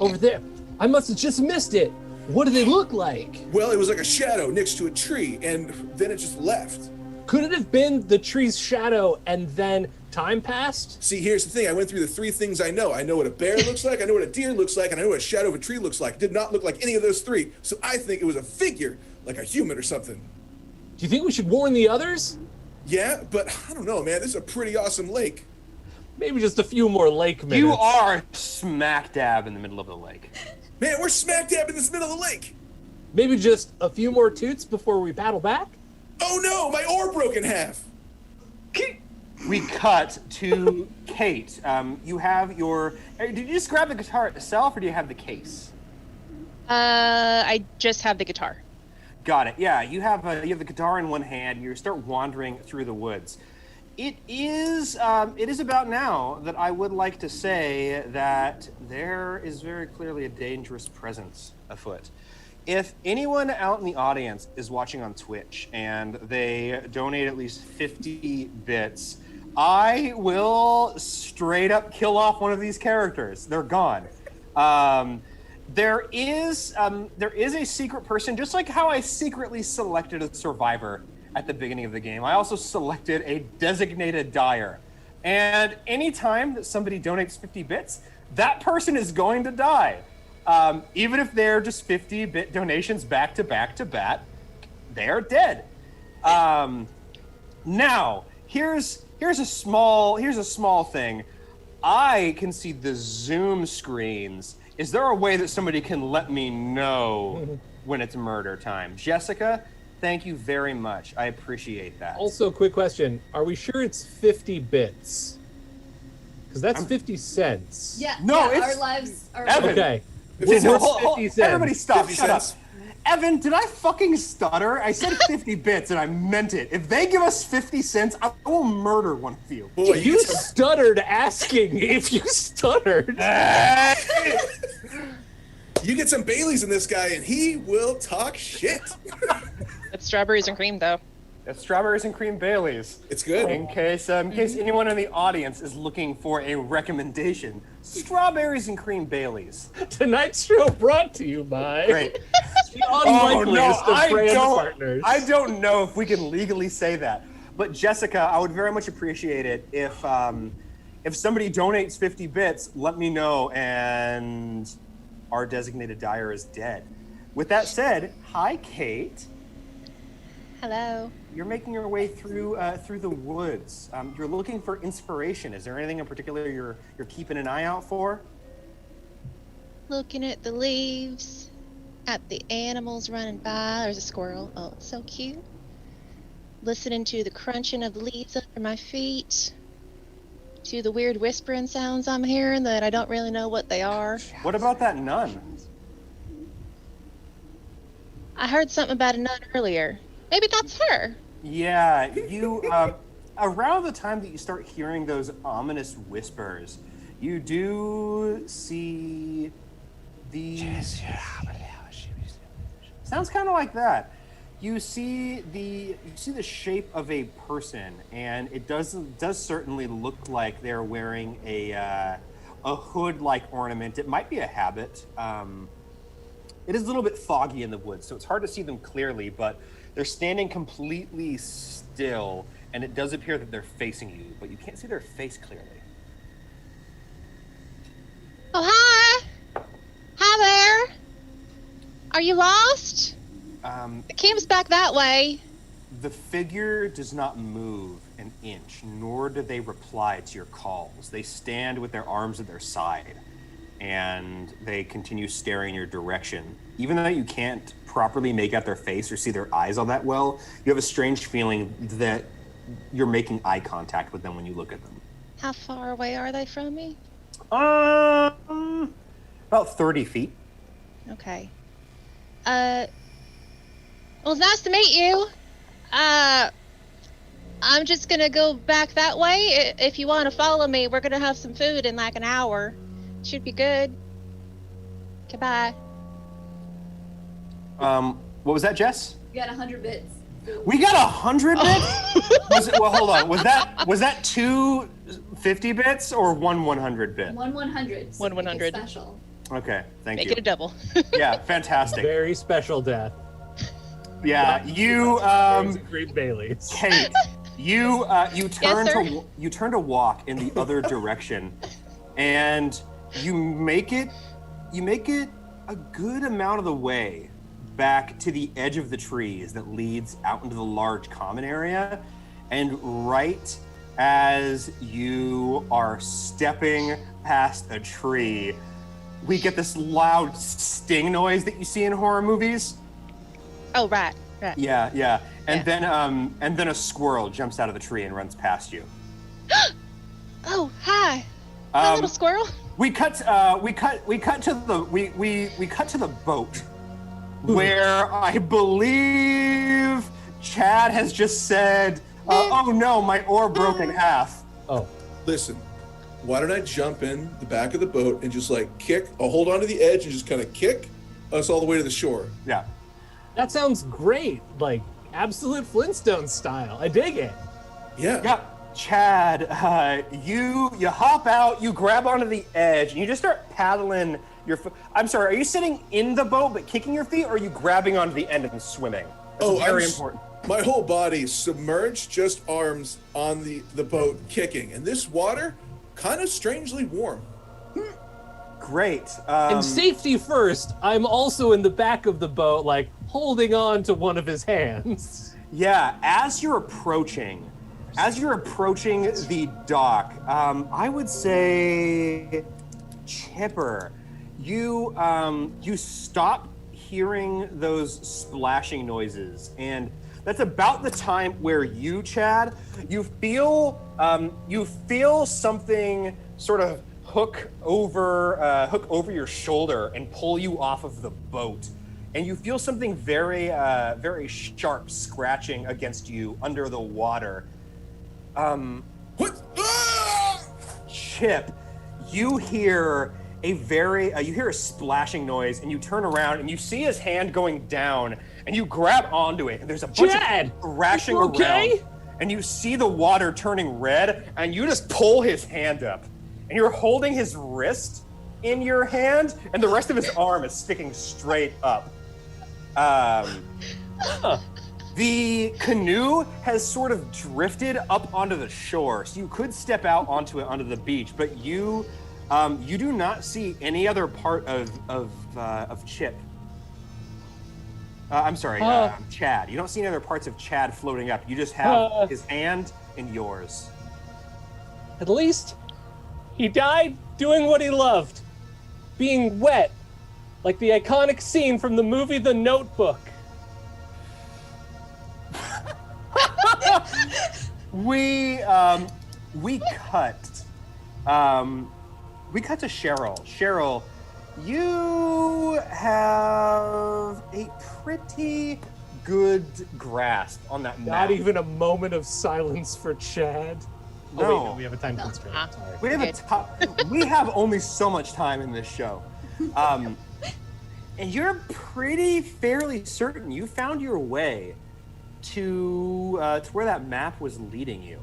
Over there. I must have just missed it. What do they look like? Well, it was like a shadow next to a tree, and then it just left. Could it have been the tree's shadow and then time passed? See, here's the thing. I went through the three things I know. I know what a bear looks like, I know what a deer looks like, and I know what a shadow of a tree looks like. It did not look like any of those three. So I think it was a figure, like a human or something. Do you think we should warn the others? Yeah, but I don't know, man. This is a pretty awesome lake. Maybe just a few more lake minutes. You are smack dab in the middle of the lake. Man, we're smack dab in this middle of the lake. Maybe just a few more toots before we paddle back? Oh no, my oar broke in half. we cut to Kate. You have your. Did you just grab the guitar itself, or do you have the case? I just have the guitar. Got it. Yeah, you have the guitar in one hand. You start wandering through the woods. It is about now that I would like to say that there is very clearly a dangerous presence afoot. If anyone out in the audience is watching on Twitch and they donate at least 50 bits, I will straight up kill off one of these characters. They're gone. There is a secret person, just like how I secretly selected a survivor at the beginning of the game. I also selected a designated dyer. And anytime that somebody donates 50 bits, that person is going to die. Even if they're just 50-bit donations back to back to back, they're dead. Now, here's a small thing. I can see the Zoom screens. Is there a way that somebody can let me know when it's murder time? Jessica, thank you very much. I appreciate that. Also, quick question. Are we sure it's 50 bits? Because that's 50 cents. Yeah. No, yeah, it's- our lives are. Evan. Okay. What's What's 50 cents? Everybody stop. 50 Shut cents. up. Evan, did I fucking stutter? I said 50 bits and I meant it. If they give us 50 cents, I will murder one of you. Boy, You stuttered asking if you stuttered. you get some Baileys in this guy, and he will talk shit. It's strawberries and cream, though. That's strawberries and cream Baileys. It's good. In case anyone in the audience is looking for a recommendation, strawberries and cream Baileys. Tonight's show brought to you by Great. the unlikeliest of I brand don't. partners. I don't know if we can legally say that, but Jessica, I would very much appreciate it if somebody donates 50 bits, let me know, and our designated dyer is dead. With that said, hi Kate. Hello. You're making your way through the woods. You're looking for inspiration. Is there anything in particular you're keeping an eye out for? Looking at the leaves, at the animals running by. There's a squirrel. Oh, it's so cute. Listening to the crunching of the leaves under my feet. To the weird whispering sounds I'm hearing that I don't really know what they are. What about that nun? I heard something about a nun earlier. Maybe that's her. Yeah, you around the time that you start hearing those ominous whispers, you do see the sounds kind of like that. You see the shape of a person, and it does certainly look like they're wearing a hood-like ornament. It might be a habit. It is a little bit foggy in the woods, so it's hard to see them clearly, but they're standing completely still, and it does appear that they're facing you, but you can't see their face clearly. Oh, hi. Hi there. Are you lost? The camp's back that way. The figure does not move an inch, nor do they reply to your calls. They stand with their arms at their side, and they continue staring in your direction. Even though you can't properly make out their face or see their eyes all that well, you have a strange feeling that you're making eye contact with them when you look at them. How far away are they from me? About 30 feet. Okay. Well, it's nice to meet you. I'm just gonna go back that way. If you want to follow me, we're gonna have some food in like an hour. Should be good. Goodbye. What was that, Jess? You got 100 bits. We got 100 bits? Well, hold on. Was that two 50 bits or one 100 bit? One 100. One 100. Special. Okay, thank Make you. it a double. Yeah, fantastic. Very special death. Yeah, you Great Baileys. Kate, you turn sir. to walk in the other direction, and you make it a good amount of the way back to the edge of the trees that leads out into the large common area, and right as you are stepping past a tree, we get this loud sting noise that you see in horror movies. Oh, right. Yeah. And Yeah. then a squirrel jumps out of the tree and runs past you. Oh, hi. Hi, little squirrel. We cut to the boat, where I believe Chad has just said, "Oh no, my oar broke in half." Oh, Listen, why don't I jump in the back of the boat and just like kick? I'll hold on to the edge and just kind of kick us all the way to the shore. Yeah. that sounds great. Like absolute Flintstone style. I dig it. Yeah. Yeah, Chad, you hop out, you grab onto the edge, and you just start paddling your foot. I'm sorry, are you sitting in the boat but kicking your feet, or are you grabbing onto the end and swimming? That's very important. My whole body submerged, just arms on the boat kicking. And this water, kind of strangely warm. Great. And safety first, I'm also in the back of the boat, like holding on to one of his hands. Yeah, as you're approaching the dock, I would say, Chipper, you stop hearing those splashing noises, and that's about the time where you, Chad, you feel something sort of hook over your shoulder and pull you off of the boat, and you feel something very very sharp scratching against you under the water. What? Ah! Chip, you hear a splashing noise, and you turn around and you see his hand going down, and you grab onto it, and there's a bunch Chad, of thrashing you okay? around, and you see the water turning red, and you just pull his hand up, and you're holding his wrist in your hand, and the rest of his arm is sticking straight up. The canoe has sort of drifted up onto the shore, so you could step out onto the beach, but you do not see any other part of Chip. I'm sorry, Chad. You don't see any other parts of Chad floating up. You just have his hand in yours. At least he died doing what he loved, being wet, like the iconic scene from the movie The Notebook. We cut to Cheryl. Cheryl, you have a pretty good grasp on that map. Not even a moment of silence for Chad. No. Oh, wait, no, we have a time constraint. Sorry. We have only so much time in this show. And you're fairly certain you found your way to where that map was leading you.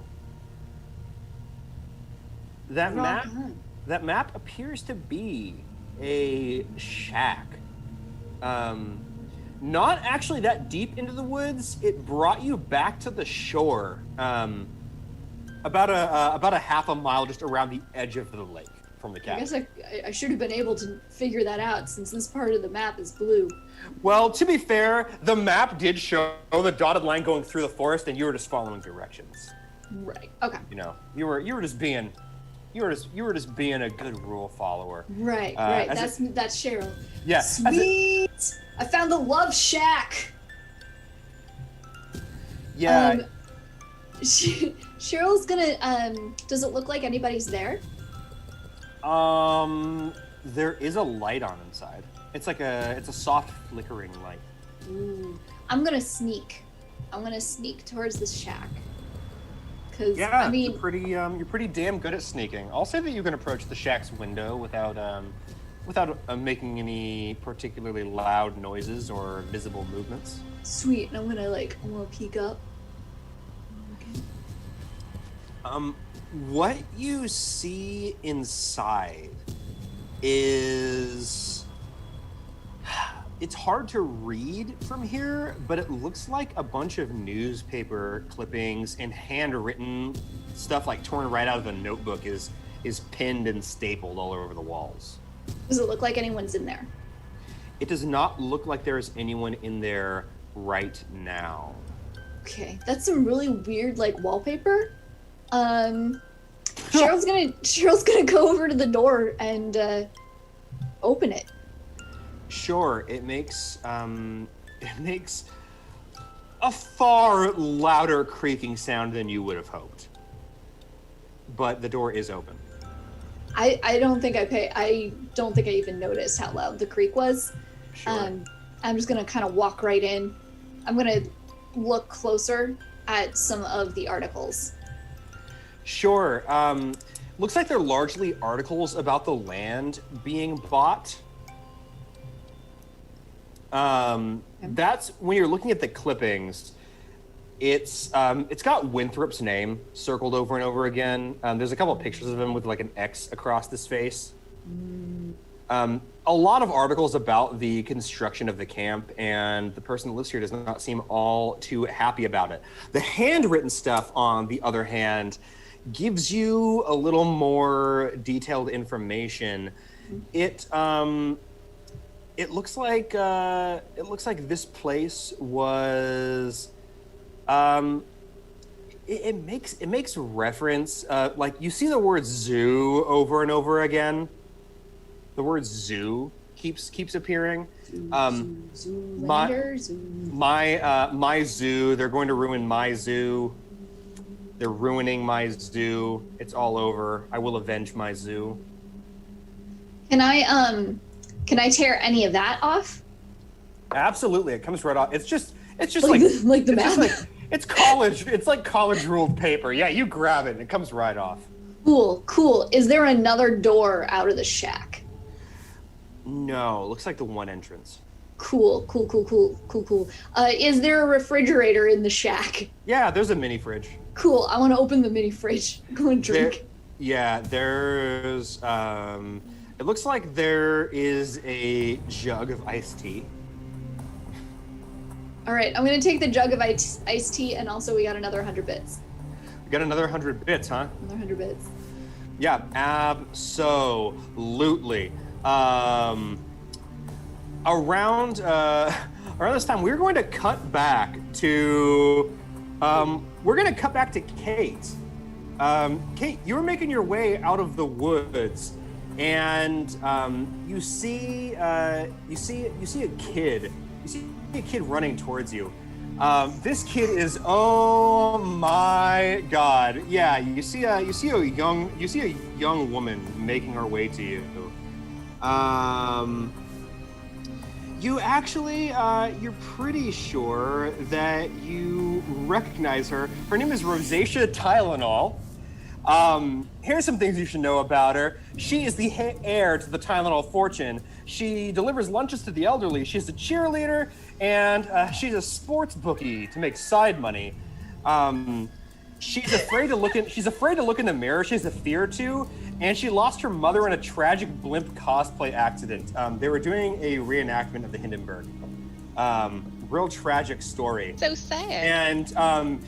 That map appears to be a shack. Not actually that deep into the woods. It brought you back to the shore, about a half a mile just around the edge of the lake from the cabin. I guess I should have been able to figure that out since this part of the map is blue. Well, to be fair, the map did show the dotted line going through the forest, and you were just following directions. Right. Okay. You know, you were just being a good rule follower. Right. Right. That's Cheryl. Yeah. Sweet. I found the love shack. Yeah. Cheryl's gonna. Does it look like anybody's there? There is a light on inside. It's a soft flickering light. Ooh. I'm gonna sneak. I'm gonna sneak towards this shack. Cause Yeah, I mean, you're pretty damn good at sneaking. I'll say that you can approach the shack's window without making any particularly loud noises or visible movements. sweet. And I'm gonna peek up. Okay. What you see inside is, it's hard to read from here, but it looks like a bunch of newspaper clippings and handwritten stuff, like torn right out of the notebook, is pinned and stapled all over the walls. Does it look like anyone's in there? It does not look like there is anyone in there right now. Okay, that's some really weird wallpaper. Cheryl's gonna go over to the door and open it. Sure, it makes a far louder creaking sound than you would have hoped. but the door is open. I don't think I even noticed how loud the creak was. Sure. I'm just gonna kind of walk right in. I'm gonna look closer at some of the articles. Sure. Looks like they're largely articles about the land being bought. That's when you're looking at the clippings. It's got Winthrop's name circled over and over again. There's a couple of pictures of him with like an X across his face. A lot of articles about the construction of the camp, and the person that lives here does not seem all too happy about it. The handwritten stuff, on the other hand, gives you a little more detailed information. It looks like this place was. It makes reference. Like you see the word zoo over and over again. The word zoo keeps appearing. Zoolander, zoo. My zoo. They're going to ruin my zoo. They're ruining my zoo. It's all over. I will avenge my zoo. Can I tear any of that off? Absolutely, it comes right off. It's just Like the map? It's college. It's like college ruled paper. Yeah, you grab it and it comes right off. Cool. Is there another door out of the shack? No, looks like the one entrance. Cool. Is there a refrigerator in the shack? Yeah, there's a mini fridge. Cool. I want to open the mini fridge. Go and drink. There's it looks like there is a jug of iced tea. All right, I'm gonna take the jug of iced tea, and also we got another 100 bits. We got another 100 bits, huh? Another 100 bits. Yeah, absolutely. Around this time, we're going to cut back to Kate. Kate, you were making your way out of the woods, and you see a kid. You see a kid running towards you. This kid is, oh my God. Yeah, you see a young woman making her way to you. You actually, you're pretty sure that you recognize her. Her name is Rosacea Tylenol. Here's some things you should know about her. She is the heir to the Tylenol fortune. She delivers lunches to the elderly. She's a cheerleader, and she's a sports bookie to make side money. She's afraid to look in the mirror. She has a fear or two, and she lost her mother in a tragic blimp cosplay accident. They were doing a reenactment of the Hindenburg. Real tragic story. So sad. And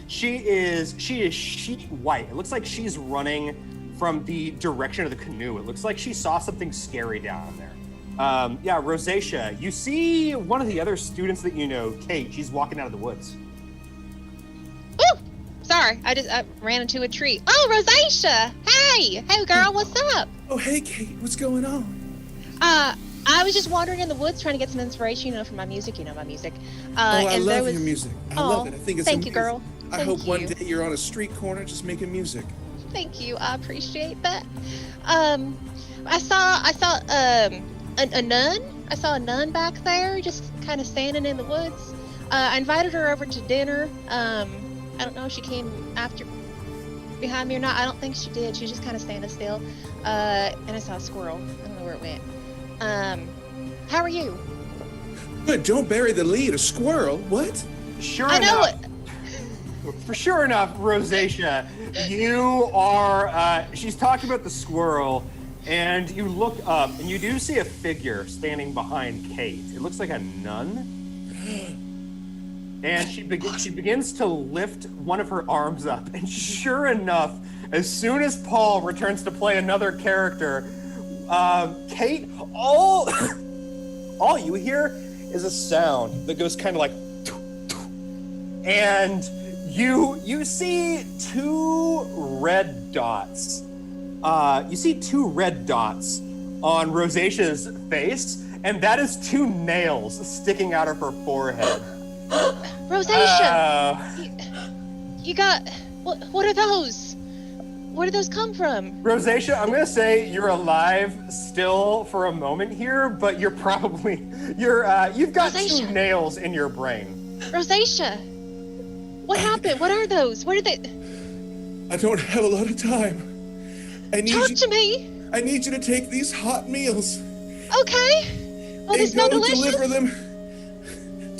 she is sheet white. It looks like she's running from the direction of the canoe. It looks like she saw something scary down there. Rosacea, you see one of the other students that you know, Kate. She's walking out of the woods. Ooh, sorry, I ran into a tree. Oh, Rosacea! Hey girl, what's up? Oh, hey, Kate, what's going on? I was just wandering in the woods trying to get some inspiration, for my music. My music. I love your music. I love it. I think it's thank amazing. you, girl. I hope one day you're on a street corner just making music. Thank you. I appreciate that. I saw a nun. I saw a nun back there, just kind of standing in the woods. I invited her over to dinner. I don't know if she came behind me or not. I don't think she did. She was just kind of standing still. And I saw a squirrel. I don't know where it went. How are you? Good. Don't bury the lead. A squirrel? What? Sure I know enough. For sure enough, Rosacea, you are. She's talking about the squirrel. And you look up, and you do see a figure standing behind Kate. It looks like a nun. And she begins to lift one of her arms up. And sure enough, as soon as Paul returns to play another character, Kate, all you hear is a sound that goes kind of like, and you see two red dots. You see two red dots on Rosacea's face, and that is two nails sticking out of her forehead. Rosacea, you got what are those? Where did those come from? Rosacea, I'm gonna say you're alive still for a moment here, but you've got Rosacea. 2 nails in your brain. Rosacea. What happened? What are those? Where did they? I don't have a lot of time. Talk to me. I need you to take these hot meals Okay. Oh, they and smell go delicious. deliver them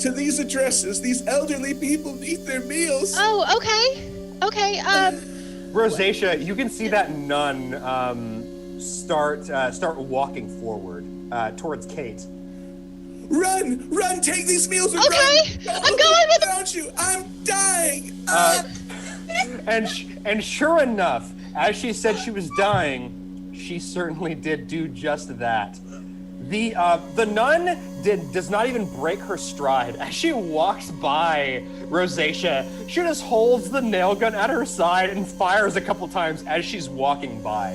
to these addresses. These elderly people need their meals. Oh, okay. Okay. Rosacea, you can see that nun start walking forward towards Kate. Run! Take these meals and Okay, run! I'm going with it. Without you, I'm dying. And sure enough, as she said she was dying, she certainly did do just that. The nun does not even break her stride. As she walks by Rosacea, she just holds the nail gun at her side and fires a couple times as she's walking by,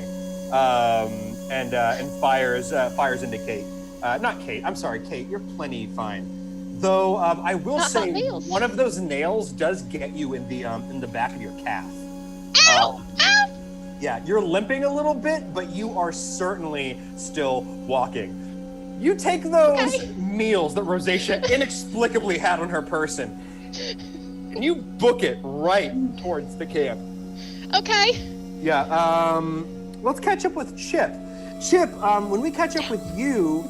and fires into Kate. Not Kate. I'm sorry, Kate. You're plenty fine. Though I will Not hot say nails. one of those nails does get you in the back of your calf. Ow! Ow! Yeah, you're limping a little bit, but you are certainly still walking. You take those meals that Rosacea inexplicably had on her person, and you book it right towards the camp. Okay. Yeah, let's catch up with Chip. Chip, when we catch up with you,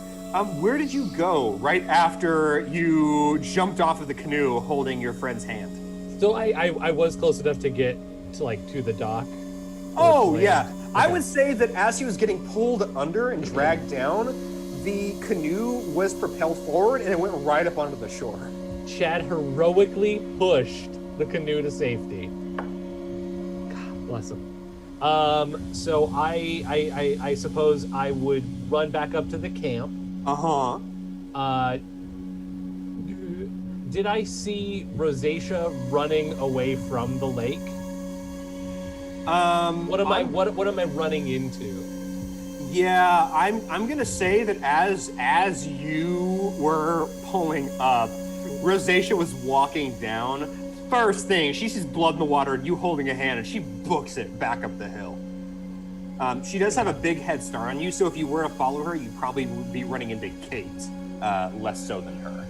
where did you go right after you jumped off of the canoe holding your friend's hand? So I was close enough to get to the dock. Oh, yeah. I Okay. would say that as he was getting pulled under and dragged down, the canoe was propelled forward and it went right up onto the shore. Chad heroically pushed the canoe to safety. God bless him. So I suppose I would run back up to the camp. Uh-huh. Did I see Rosacea running away from the lake? What am I running into? Yeah, I'm gonna say that as you were pulling up, Rosacea was walking down. First thing, she sees blood in the water and you holding a hand, and she books it back up the hill. She does have a big head start on you, so if you were to follow her, you probably would be running into Kate, less so than her.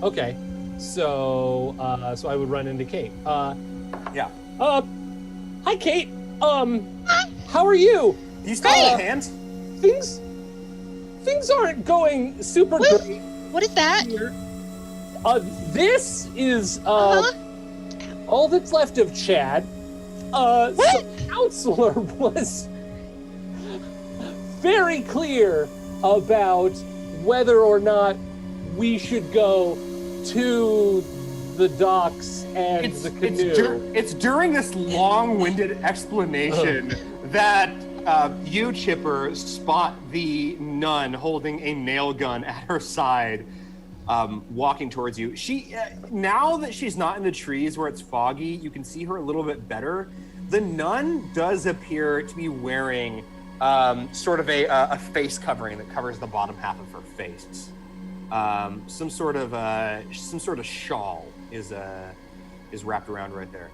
Okay, so I would run into Kate. Yeah. Hi Kate. How are you? Do you still hold a hand? Things aren't going super What? great What is that? here. This is Uh-huh. all that's left of Chad. So the counselor was very clear about whether or not we should go to the docks and the canoe. It's during this long-winded explanation that you, Chipper, spot the nun holding a nail gun at her side, walking towards you. She now that she's not in the trees where it's foggy, you can see her a little bit better. The nun does appear to be wearing sort of a face covering that covers the bottom half of her face. Some sort of shawl is wrapped around right there.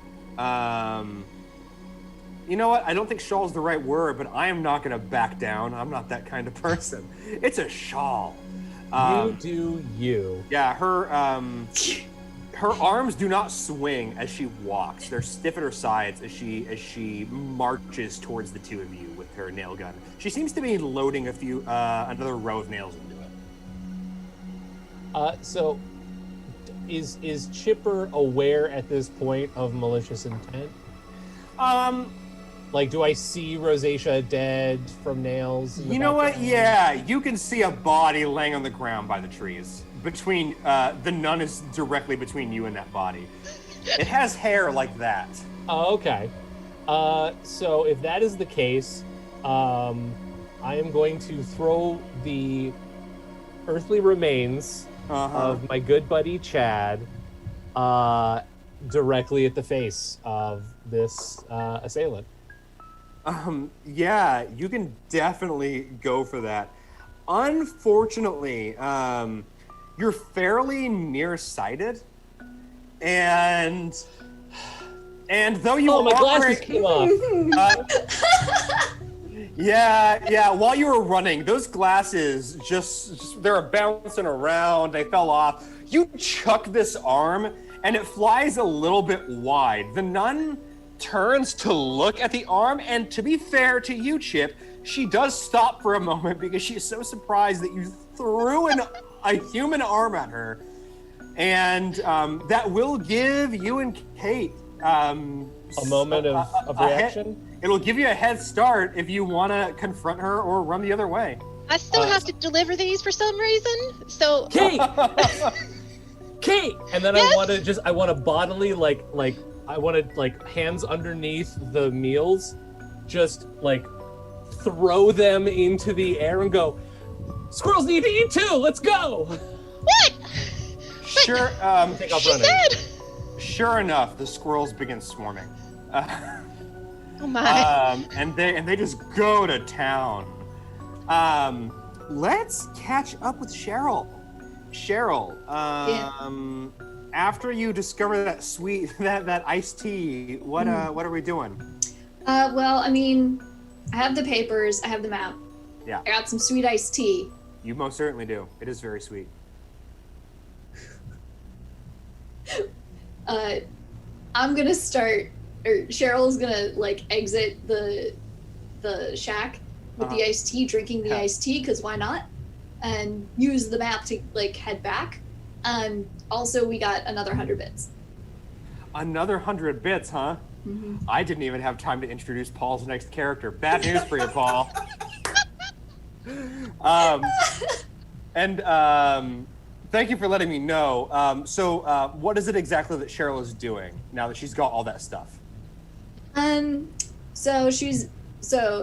You know what? I don't think shawl is the right word, but I am not going to back down. I'm not that kind of person. It's a shawl. You do you. Yeah, her arms do not swing as she walks. They're stiff at her sides as she marches towards the two of you with her nail gun. She seems to be loading another row of nails into it. So is Chipper aware at this point of malicious intent? Like, do I see Rosacea dead from nails? in the You know what? background? Yeah, you can see a body laying on the ground by the trees. Between the nun is directly between you and that body. It has hair like that. Oh, okay. So if that is the case, I am going to throw the earthly remains of my good buddy Chad directly at the face of this assailant. Yeah, you can definitely go for that. Unfortunately, you're fairly nearsighted, and And though you Oh, my are glasses came off. Yeah. While you were running, those glasses just they were bouncing around. They fell off. You chuck this arm, and it flies a little bit wide. The nun turns to look at the arm, and to be fair to you, Chip, she does stop for a moment because she's so surprised that you threw a human arm at her, and that will give you and Kate A moment of reaction. It'll give you a head start if you want to confront her or run the other way. I still have to deliver these for some reason. So Kate! Kate! And then Yes? I want to bodily, I want to, hands underneath the meals, just, throw them into the air and go, squirrels need to eat too, let's go! what? Sure. Take off She running. said. Sure enough, the squirrels begin swarming, Oh my. and they just go to town. Let's catch up with Cheryl. Cheryl, after you discover that sweet that iced tea, what are we doing? Well, I mean, I have the papers, I have the map. Yeah. I got some sweet iced tea. You most certainly do. It is very sweet. I'm gonna start, or Cheryl's gonna exit the shack with the iced tea, drinking the iced tea, because why not? And use the map to head back. Also, we got another 100 bits. Another 100 bits, huh? Mm-hmm. I didn't even have time to introduce Paul's next character. Bad news for you, Paul. Thank you for letting me know. So what is it exactly that Cheryl is doing now that she's got all that stuff? So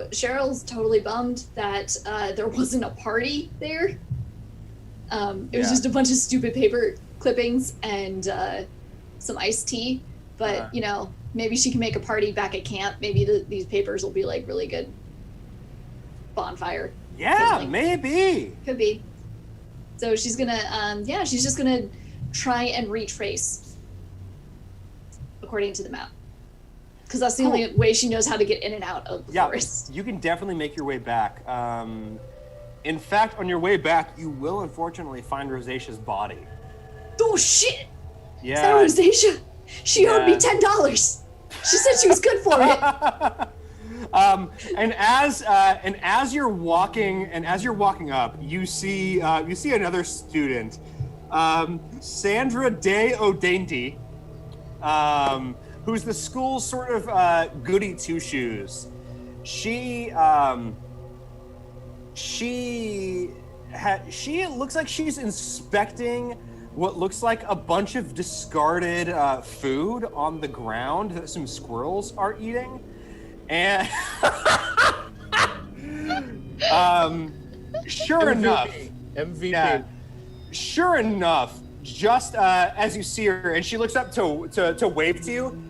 Cheryl's totally bummed that there wasn't a party there. It was just a bunch of stupid paper clippings and some iced tea. But maybe she can make a party back at camp. Maybe these papers will be really good bonfire. Yeah, maybe. Could be. So she's gonna, she's just gonna try and retrace according to the map. Because that's the only way she knows how to get in and out of the forest. You can definitely make your way back. In fact, on your way back, you will unfortunately find Rosacea's body. Oh shit! Yeah. Is that Rosacea? She owed me $10. She said she was good for it. And as you're walking up, you see another student, Sandra Day O'Dainty, who's the school's sort of goody two shoes. She looks like she's inspecting what looks like a bunch of discarded food on the ground that some squirrels are eating. And sure enough, MVP. Yeah, sure enough, just as you see her, and she looks up to wave to you,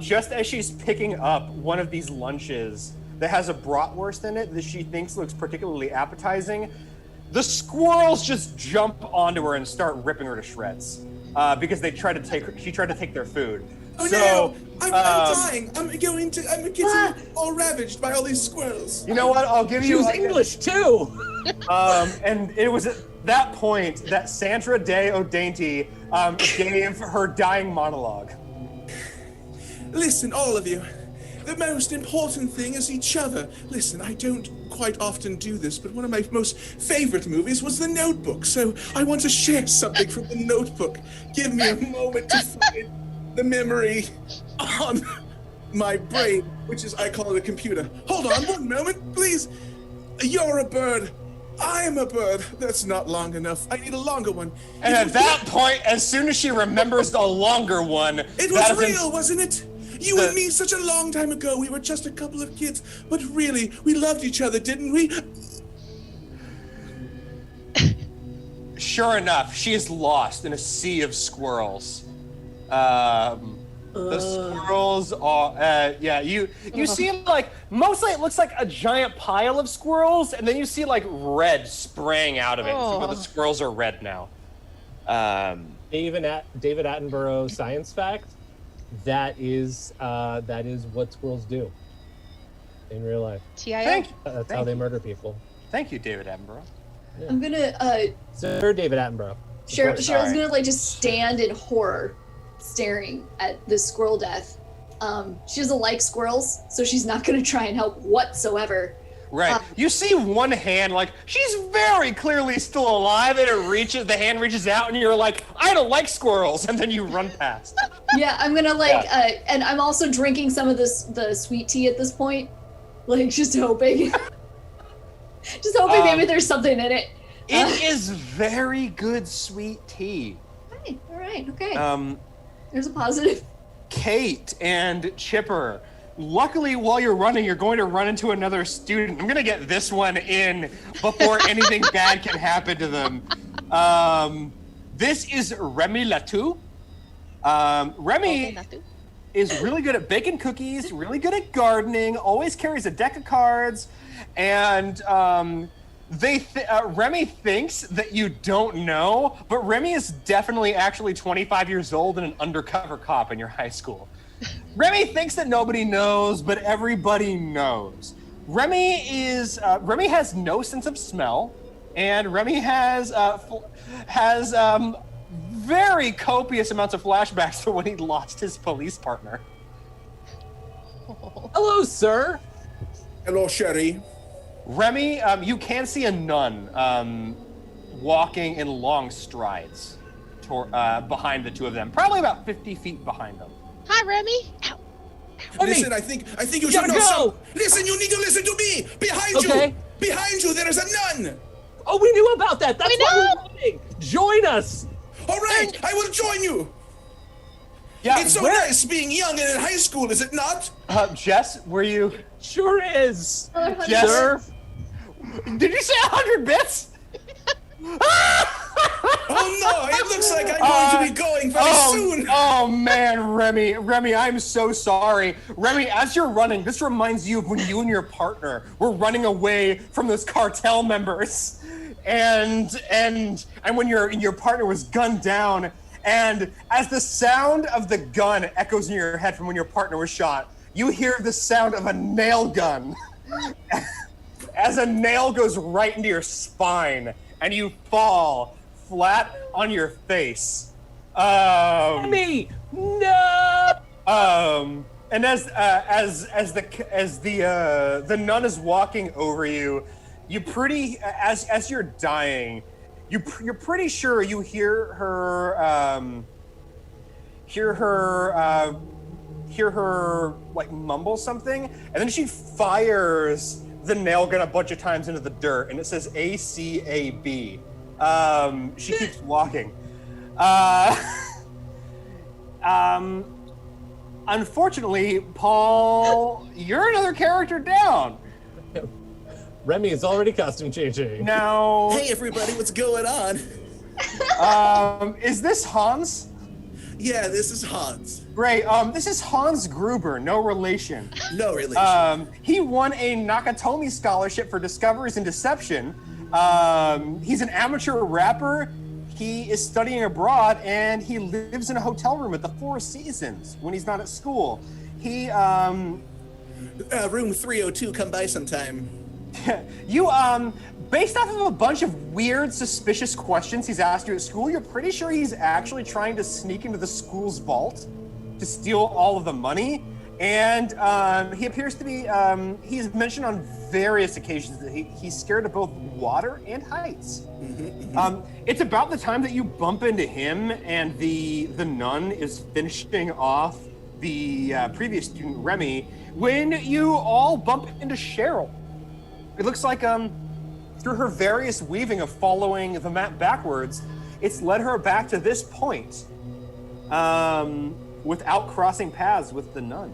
just as she's picking up one of these lunches that has a bratwurst in it that she thinks looks particularly appetizing, the squirrels just jump onto her and start ripping her to shreds because she tried to take their food. Oh So, no! I'm dying! I'm getting all ravaged by all these squirrels. You know what? I'll give She you. was English too! And it was at that point that Sandra Day O'Dainty gave her dying monologue. Listen, all of you. The most important thing is each other. Listen, I don't quite often do this, but one of my most favorite movies was The Notebook, so I want to share something from The Notebook. Give me a moment to find the memory on my brain, which is, I call it a computer. Hold on one moment, please. You're a bird. I am a bird. That's not long enough. I need a longer one. And at that point, as soon as she remembers a longer one, It was real, wasn't it? You and me such a long time ago. We were just a couple of kids, but really, we loved each other, didn't we? Sure enough, she is lost in a sea of squirrels. The squirrels are, you see mostly it looks like a giant pile of squirrels, and then you see red spraying out of it. So the squirrels are red now. David Attenborough science fact. that is what squirrels do in real life. TIO. Thank That's Thank how they you. murder people. Thank you, David Attenborough. I'm gonna Sir David Attenborough. Cheryl's Alright. gonna like just stand in horror, staring at the squirrel death. She doesn't like squirrels, so she's not gonna try and help whatsoever. Right. You see one hand, like, she's very clearly still alive, and the hand reaches out, and you're like, I don't like squirrels, and then you run past. Yeah, I'm gonna like, and I'm also drinking some of the sweet tea at this point, like just hoping, maybe there's something in it. It is very good sweet tea. Hey, all right, okay. There's a positive. Kate and Chipper. Luckily, while you're running, you're going to run into another student. I'm going to get this one in before anything bad can happen to them. This is Remy Latou. Remy is really good at baking cookies, really good at gardening, always carries a deck of cards, and Remy thinks that you don't know, but Remy is definitely actually 25 years old and an undercover cop in your high school. Remy thinks that nobody knows, but everybody knows. Remy has no sense of smell, and Remy has very copious amounts of flashbacks to when he lost his police partner. Hello, sir. Hello, Sherry. Remy, you can see a nun walking in long strides behind the two of them, probably about 50 feet behind them. Hi, Remy. Ow. Listen, I think you should gotta know go. some. Listen, you need to listen to me. Behind Okay. you. Behind you, there is a nun. Oh, we knew about that. That's We why know. we're running. Join us. All right, I will join you. Yeah, It's so nice being young and in high school, is it not? Jess, were you? Sure is. Jess, Sir. did you say 100 bits? Oh no, it looks like I'm going to be going very soon. Oh man, Remy, I'm so sorry. Remy, as you're running, this reminds you of when you and your partner were running away from those cartel members, and when your partner was gunned down, and as the sound of the gun echoes in your head from when your partner was shot, you hear the sound of a nail gun as a nail goes right into your spine, and you fall flat on your face. Me. No. And as the nun is walking over you, as you're dying, you're pretty sure you hear her like mumble something, and then she fires the nail gun a bunch of times into the dirt, and it says ACAB. She keeps walking. Unfortunately, Paul, you're another character down. Remy is already costume changing. Now, Hey everybody, what's going on? is this Hans? Yeah, this is Hans. Great. This is Hans Gruber, no relation. No relation. He won a Nakatomi Scholarship for Discoveries in Deception. He's an amateur rapper. He is studying abroad, and he lives in a hotel room at the Four Seasons when he's not at school. He, Room 302, come by sometime. based off of a bunch of weird, suspicious questions he's asked you at school, you're pretty sure he's actually trying to sneak into the school's vault to steal all of the money. And he appears to be, he's mentioned on various occasions that he's scared of both water and heights. It's about the time that you bump into him and the nun is finishing off the previous student, Remy, when you all bump into Cheryl. It looks like through her various weaving of following the map backwards, it's led her back to this point without crossing paths with the nun.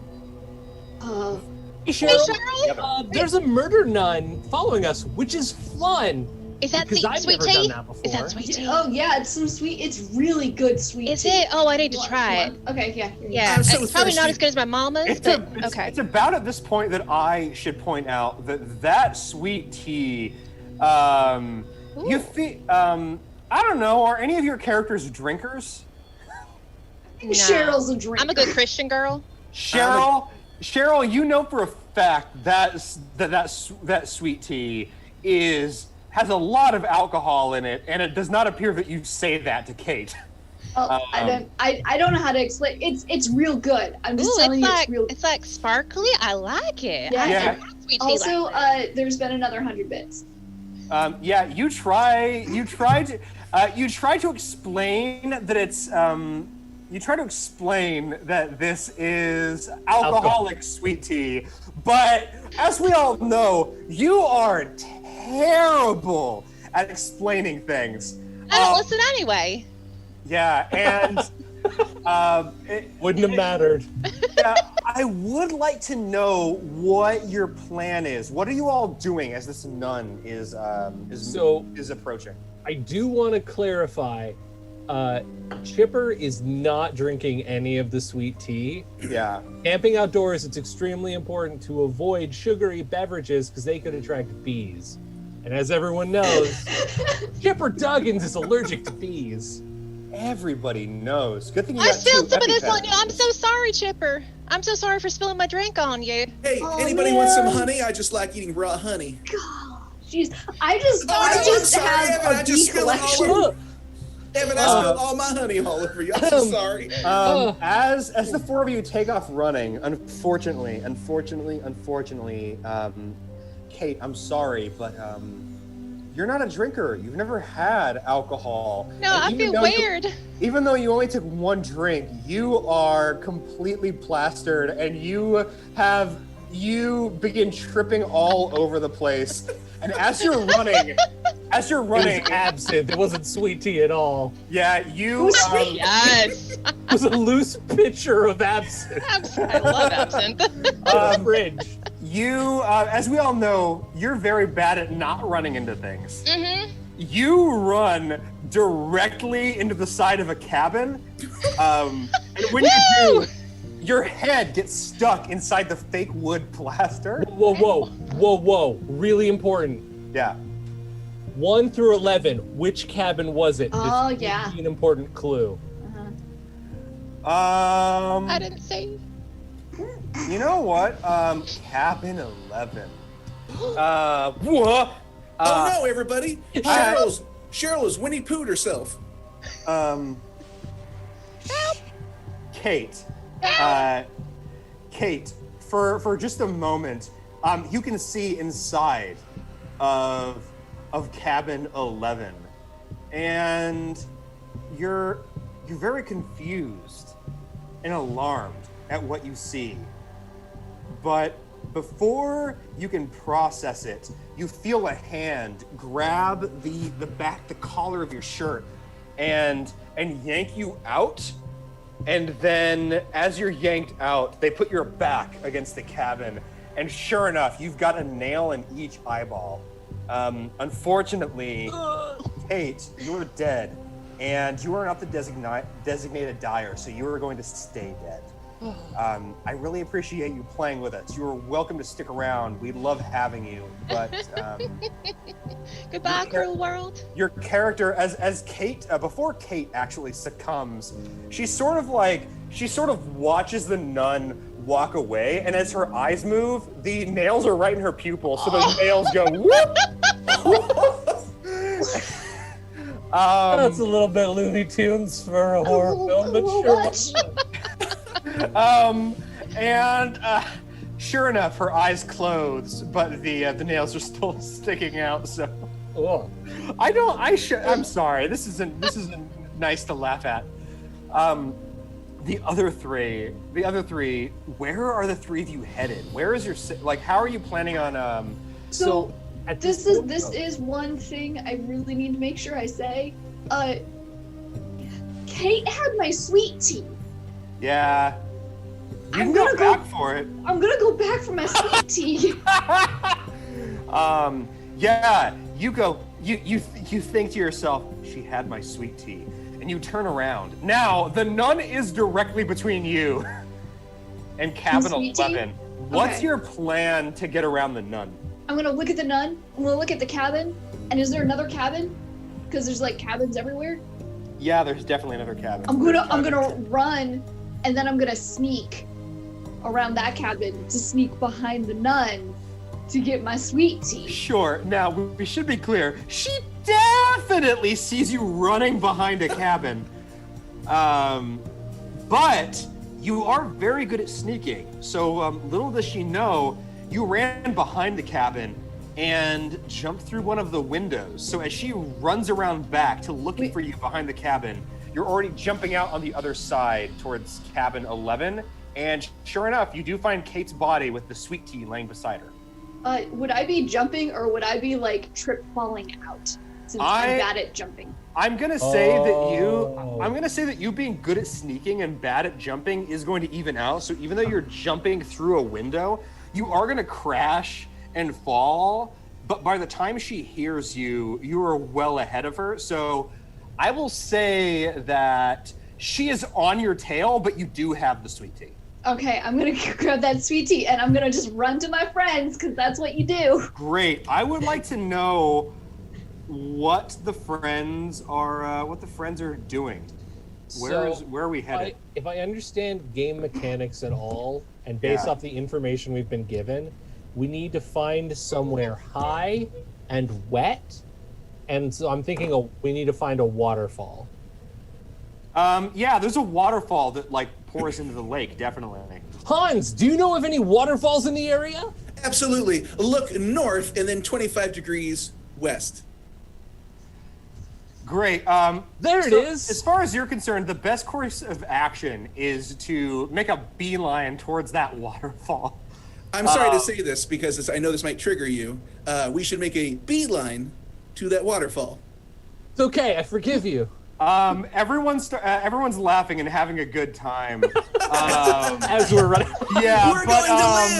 Hey, Cheryl. Cheryl? There's a murder nun following us, which is fun. Is that Because I've sweet never tea? done that before. Is that sweet tea? Oh yeah, it's some sweet. It's really good sweet Is tea. it? Oh, I need to You want- try you it. want- Okay, yeah. here you Yeah, I'm so it's probably not thirsty. as good as my mama's, but okay. It's about at this point that I should point out that sweet tea, you feel, I don't know, are any of your characters drinkers? think Cheryl's a drinker. I'm a good Christian girl. Cheryl, you know for a fact that sweet tea has a lot of alcohol in it, and it does not appear that you say that to Kate. Oh, I don't know how to explain. It's real good. I'm just telling you, it's real. It's like sparkly. I like it. Yeah. I like sweet tea Also, like there's been another 100 bits. You try to explain that it's you try to explain that this is alcoholic sweet tea, but as we all know, you are terrible at explaining things. I don't listen anyway. Yeah, and Wouldn't have mattered. yeah, I would like to know what your plan is. What are you all doing as this nun is approaching? I do want to clarify. Chipper is not drinking any of the sweet tea. Yeah. Camping outdoors, it's extremely important to avoid sugary beverages because they could attract bees. And as everyone knows, Chipper Duggins is allergic to bees. Everybody knows. Good thing you I got spilled two some of this on EpiPens. you. I'm so sorry, Chipper. I'm so sorry for spilling my drink on you. Hey, Oh, anybody want some man. honey? I just like eating raw honey. Jeez, I just Oh, no, I'm sorry, have Evan, I a just bee spilled it all collection. over. Evan, I spilled all my honey all over you. I'm so sorry. As the four of you take off running, unfortunately, Kate, I'm sorry, but you're not a drinker. You've never had alcohol. No, And I even feel though weird. Even though you only took one drink, you are completely plastered, and you begin tripping all over the place. And as you're running, It was absinthe. It wasn't sweet tea at all. yeah, you. Yes. It was a loose pitcher of absinthe. I love absinthe. In the fridge. You, as we all know, you're very bad at not running into things. Mm-hmm. You run directly into the side of a cabin, and when you do, your head gets stuck inside the fake wood plaster. Whoa. Really important. Yeah. 1 through 11, which cabin was it? Oh, This yeah. could be an important clue. I didn't say. You know what? Cabin 11. What? Oh no, everybody! Cheryl is Winnie Poohed herself. Kate. Kate, for just a moment, you can see inside of cabin 11, and you're very confused and alarmed at what you see. But before you can process it, you feel a hand grab the collar of your shirt and yank you out. And then as you're yanked out, they put your back against the cabin. And sure enough, you've got a nail in each eyeball. Unfortunately, Kate, you're dead. And you are not the designated dyer, so you are going to stay dead. I really appreciate you playing with us. You are welcome to stick around. We love having you, but Goodbye, cruel world. your character, as Kate, before Kate actually succumbs, she sort of watches the nun walk away, and as her eyes move, the nails are right in her pupils, so those nails go whoop. That's a little bit Looney Tunes for a horror film, but sure. And sure enough, her eyes close, but the nails are still sticking out. So Oh. I'm sorry. This isn't nice to laugh at. The other three. Where are the three of you headed? Where is your how are you planning on? So At this point, is one thing I really need to make sure I say. Kate had my sweet tea. Yeah. You I'm can go gonna go- back for it. I'm gonna go back for my sweet tea. Yeah, you go. You think to yourself, she had my sweet tea, and you turn around. Now the nun is directly between you and cabin Sweet tea? 11. What's Okay. your plan to get around the nun? I'm gonna look at the nun. I'm gonna look at the cabin. And is there another cabin? Because there's like cabins everywhere. Yeah, there's definitely another cabin. I'm gonna run, and then I'm gonna sneak around that cabin to sneak behind the nun to get my sweet tea. Sure. Now, we should be clear. She definitely sees you running behind a cabin. But you are very good at sneaking. So little does she know, you ran behind the cabin and jumped through one of the windows. So as she runs around back to looking for you behind the cabin, you're already jumping out on the other side towards cabin 11. And sure enough, you do find Kate's body with the sweet tea laying beside her. Would I be jumping or would I be like trip falling out? Since I'm bad at jumping. I'm gonna say that you being good at sneaking and bad at jumping is going to even out. So even though you're jumping through a window, you are gonna crash and fall. But by the time she hears you, you are well ahead of her. So I will say that she is on your tail, but you do have the sweet tea. Okay, I'm gonna grab that sweet tea and I'm gonna just run to my friends because that's what you do. Great. I would like to know what the friends are doing. Where are we headed? If I understand game mechanics at all, and based off the information we've been given, we need to find somewhere high and wet, and so I'm thinking we need to find a waterfall. Yeah, there's a waterfall that like pours into the lake, definitely. Hans, do you know of any waterfalls in the area? Absolutely. Look north and then 25 degrees west. Great. There it is. As far as you're concerned, the best course of action is to make a beeline towards that waterfall. I'm sorry to say this because I know this might trigger you. We should make a beeline to that waterfall. It's okay. I forgive you. Everyone's laughing and having a good time. As we're running. Yeah, We're going to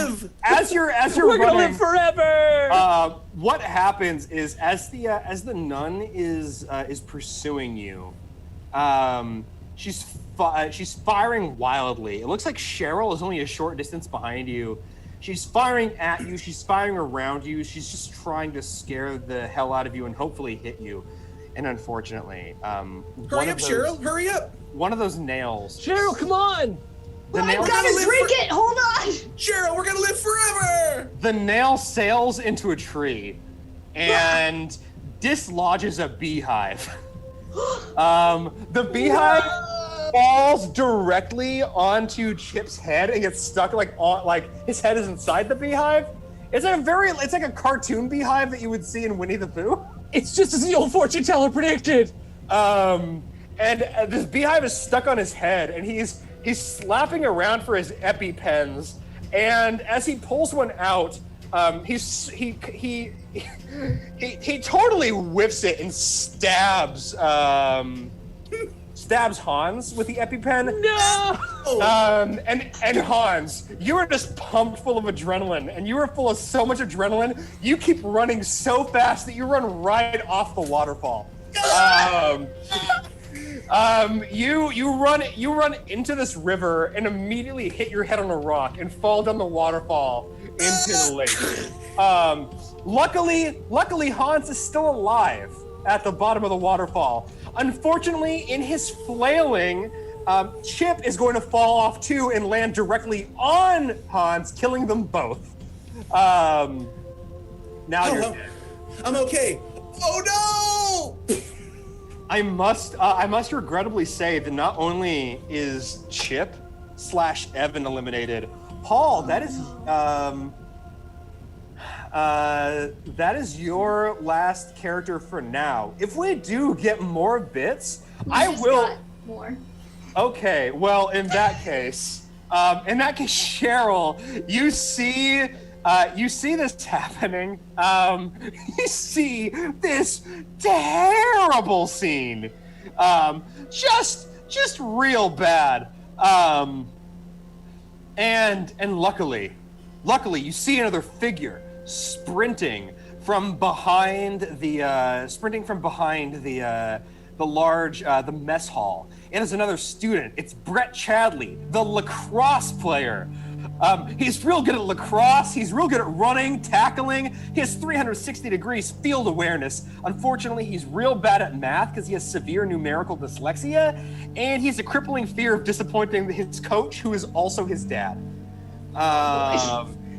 live. As you're We're running, gonna live forever. what happens is as the nun is pursuing you, she's firing wildly. It looks like Cheryl is only a short distance behind you. She's firing at you. She's firing around you. She's just trying to scare the hell out of you and hopefully hit you. And unfortunately, Hurry up, Cheryl! Hurry up! One of those nails. Cheryl, come on! The I've nail, gotta drink it! Hold on! Cheryl, we're gonna live forever! the nail sails into a tree and dislodges a beehive. The beehive falls directly onto Chip's head and gets stuck like his head is inside the beehive. It's like a cartoon beehive that you would see in Winnie the Pooh. It's just as the old fortune teller predicted. And this beehive is stuck on his head, and he's slapping around for his EpiPens. And as he pulls one out, he totally whiffs it and stabs Hans with the EpiPen. No! And Hans, you are just pumped full of adrenaline, and you are full of so much adrenaline, you keep running so fast that you run right off the waterfall. You run into this river and immediately hit your head on a rock and fall down the waterfall into the lake. Luckily, Hans is still alive at the bottom of the waterfall. Unfortunately, in his flailing, Chip is going to fall off too and land directly on Hans, killing them both. Now you're dead. I'm okay. Oh no! I must regrettably say that not only is Chip / Evan eliminated, Paul, that is your last character for now. If we do get more bits, I will. Got more. Okay, well, in that case, Cheryl, you see this happening. You see this terrible scene, just real bad. And luckily, you see another figure sprinting from behind the mess hall. It is another student. It's Brett Chadley, the lacrosse player. He's real good at lacrosse. He's real good at running, tackling. He has 360 degrees field awareness. Unfortunately, he's real bad at math because he has severe numerical dyslexia, and he has a crippling fear of disappointing his coach, who is also his dad.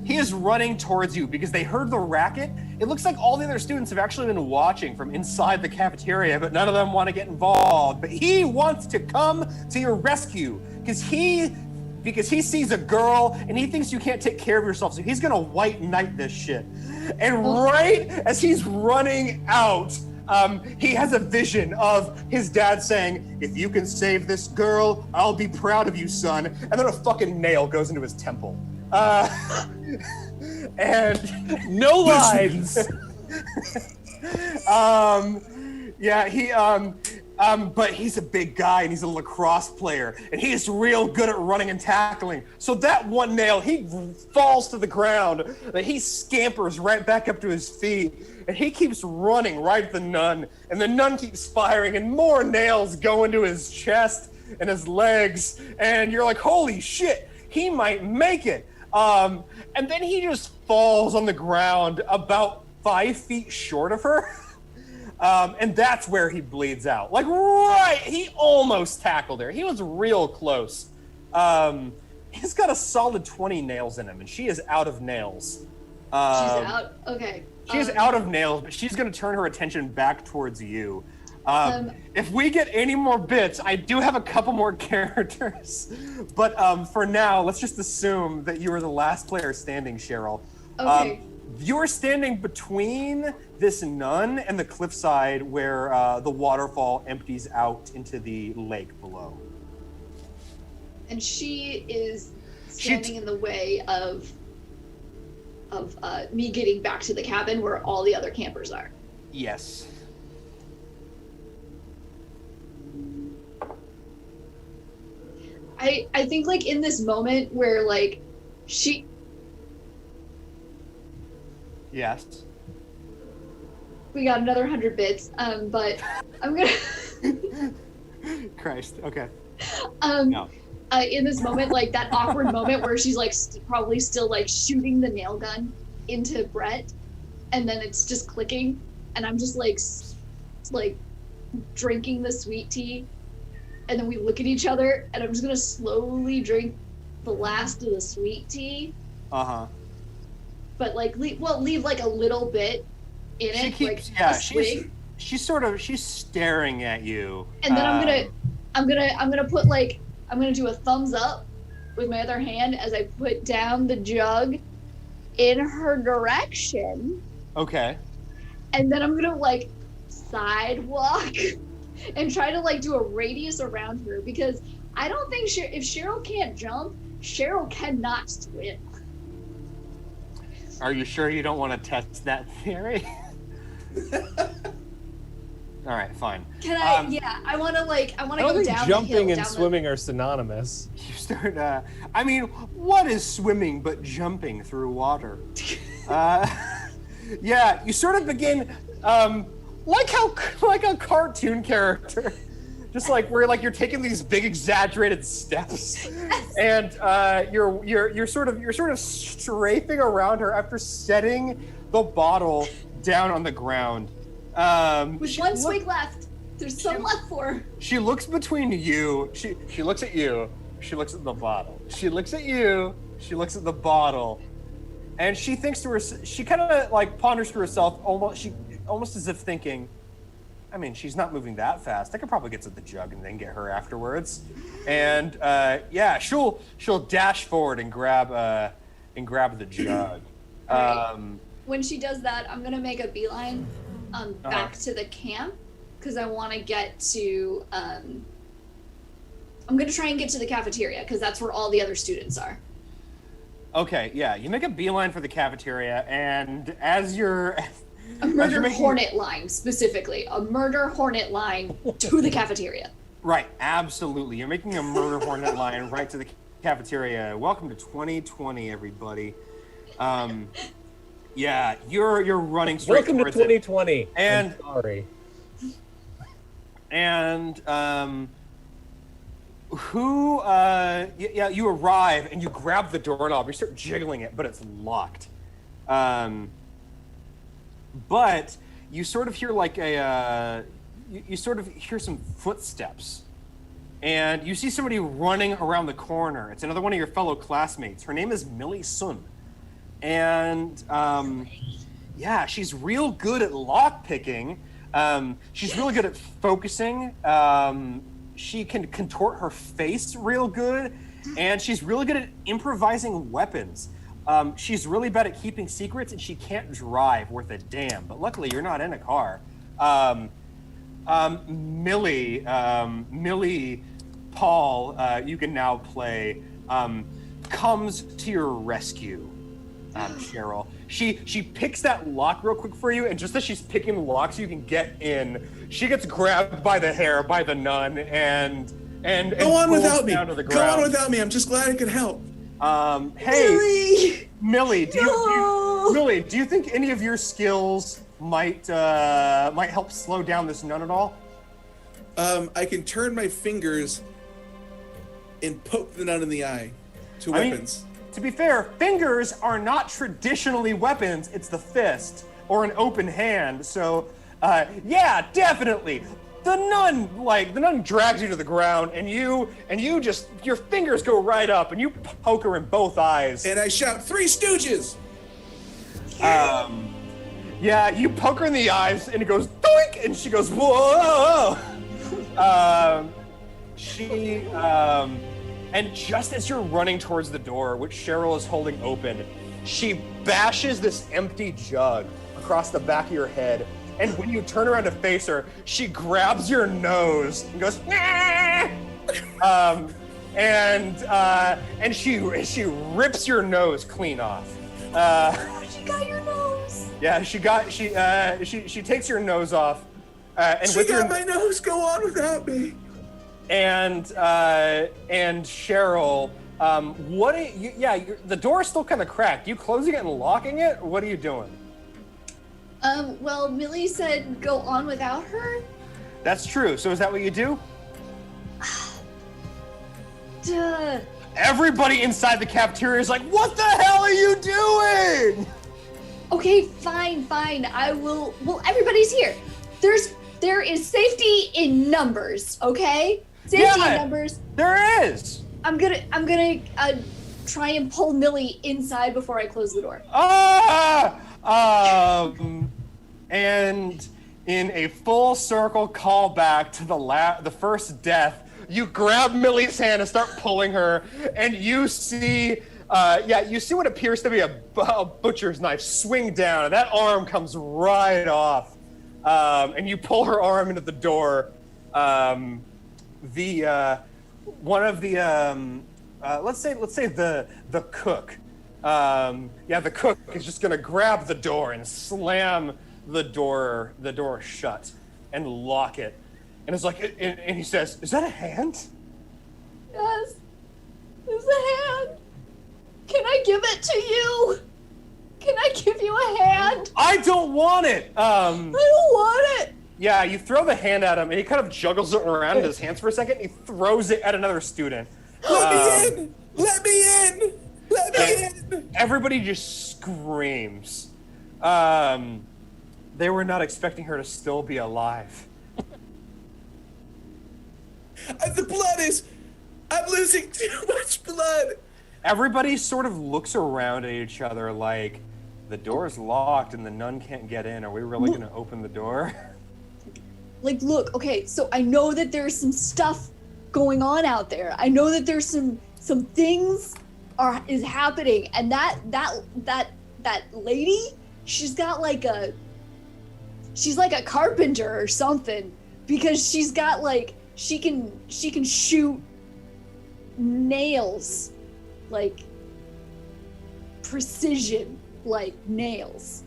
He is running towards you because they heard the racket. It looks like all the other students have actually been watching from inside the cafeteria, but none of them want to get involved. But he wants to come to your rescue because he sees a girl and he thinks you can't take care of yourself, so he's gonna white knight this shit. And right as he's running out, he has a vision of his dad saying, "If you can save this girl, I'll be proud of you, son." And then a fucking nail goes into his temple. And No lines. But he's a big guy and he's a lacrosse player and he is real good at running and tackling. So that one nail, he falls to the ground, and he scampers right back up to his feet, and he keeps running right at the nun, and the nun keeps firing, and more nails go into his chest and his legs, and you're like, holy shit, he might make it. And then he just falls on the ground about 5 feet short of her. And that's where he bleeds out. Like, right, he almost tackled her. He was real close. He's got a solid 20 nails in him, and she is out of nails. She's out? Okay. She is out of nails, but she's going to turn her attention back towards you. If we get any more bits, I do have a couple more characters. But for now, let's just assume that you are the last player standing, Cheryl. Okay. You're standing between this nun and the cliffside where the waterfall empties out into the lake below. And she is standing in the way of me getting back to the cabin where all the other campers are. Yes. I think like in this moment where like she. Yes. We got another 100 bits, but I'm gonna. Christ. Okay. No. In this moment, like that awkward moment where she's like probably still like shooting the nail gun into Brett, and then it's just clicking, and I'm just like drinking the sweet tea, and then we look at each other, and I'm just gonna slowly drink the last of the sweet tea. But like leave like a little bit in it. She's staring at you. And then I'm gonna do a thumbs up with my other hand as I put down the jug in her direction. Okay. And then I'm gonna like sidewalk and try to like do a radius around her, because I don't think if Cheryl can't jump, Cheryl cannot swim. Are you sure you don't want to test that theory? All right, fine. Can I? Yeah, I want to go down Jumping the hill, and swimming are synonymous. You start. I mean, what is swimming but jumping through water? Yeah, you sort of begin like a cartoon character, just like where like you're taking these big exaggerated steps, and you're sort of strafing around her after setting the bottle down on the ground. With one swig left. There's some left for her. She looks between you. She looks at you. She looks at the bottle. She looks at you. She looks at the bottle, and she thinks to herself. She kind of like ponders to herself, almost as if thinking, I mean, she's not moving that fast. I could probably get to the jug and then get her afterwards. And yeah, she'll dash forward and grab the jug. Right. When she does that, I'm gonna make a beeline back to the camp, because I want to get to. I'm gonna try and get to the cafeteria because that's where all the other students are. Okay, yeah, you make a beeline for the cafeteria, and as you're a murder hornet line, specifically a murder hornet line to the cafeteria. Right, absolutely. You're making a murder hornet line right to the cafeteria. Welcome to 2020, everybody. Yeah, you're running straight Welcome to towards 2020. It. And I'm sorry. And You arrive and you grab the doorknob. You start jiggling it, but it's locked. But you sort of hear like you sort of hear some footsteps. And you see somebody running around the corner. It's another one of your fellow classmates. Her name is Millie Sun. And yeah, she's real good at lock picking. She's really good at focusing. She can contort her face real good. And she's really good at improvising weapons. She's really bad at keeping secrets, and she can't drive worth a damn. But luckily, you're not in a car. Millie, Paul, you can now play, comes to your rescue, Cheryl. She picks that lock real quick for you, and just as she's picking the lock so you can get in, she gets grabbed by the hair by the nun and Go on without me. down to the Go ground. on without me. I'm just glad I could help. Hey, Millie, do No. Millie, do you think any of your skills might help slow down this nun at all? I can turn my fingers and poke the nun in the eye to I mean, weapons. to be fair, fingers are not traditionally weapons. It's the fist or an open hand. So, yeah, definitely. The nun drags you to the ground, and you just, your fingers go right up, and you poke her in both eyes. And I shout, "Three Stooges!" Yeah, you poke her in the eyes, and it goes doink, and she goes whoa. And just as you're running towards the door, which Cheryl is holding open, she bashes this empty jug across the back of your head. And when you turn around to face her, she grabs your nose and goes, nah! And she rips your nose clean off. She got your nose. Yeah, she takes your nose off. And She with got your, my nose. Go on without me. and Cheryl, the door's still kind of cracked. You closing it and locking it? What are you doing? Well, Millie said go on without her. That's true. So is that what you do? Duh. Everybody inside the cafeteria is like, what the hell are you doing? Okay, fine. I will. Well, everybody's here. There is safety in numbers. Okay, safety in numbers. There is. I'm gonna try and pull Millie inside before I close the door. And in a full circle callback to the first death, you grab Millie's hand and start pulling her, and you see what appears to be a butcher's knife swing down, and that arm comes right off, and you pull her arm into the door. Let's say the cook. The cook is just gonna grab the door and slam the door shut and lock it. And it's like, and he says, "Is that a hand?" Yes, it's a hand. Can I give it to you? Can I give you a hand? I don't want it. I don't want it. Yeah, you throw the hand at him, and he kind of juggles it around in his hands for a second. And he throws it at another student. Let me in! Let me in! Let me in! Everybody just screams. They were not expecting her to still be alive. The blood is... I'm losing too much blood! Everybody sort of looks around at each other like, the door's locked and the nun can't get in. Are we really going to open the door? Like, look, okay, so I know that there's some stuff going on out there. I know that there's some things is happening, and that lady, she's like a carpenter or something, because she's got like she can shoot nails, like precision, like nails.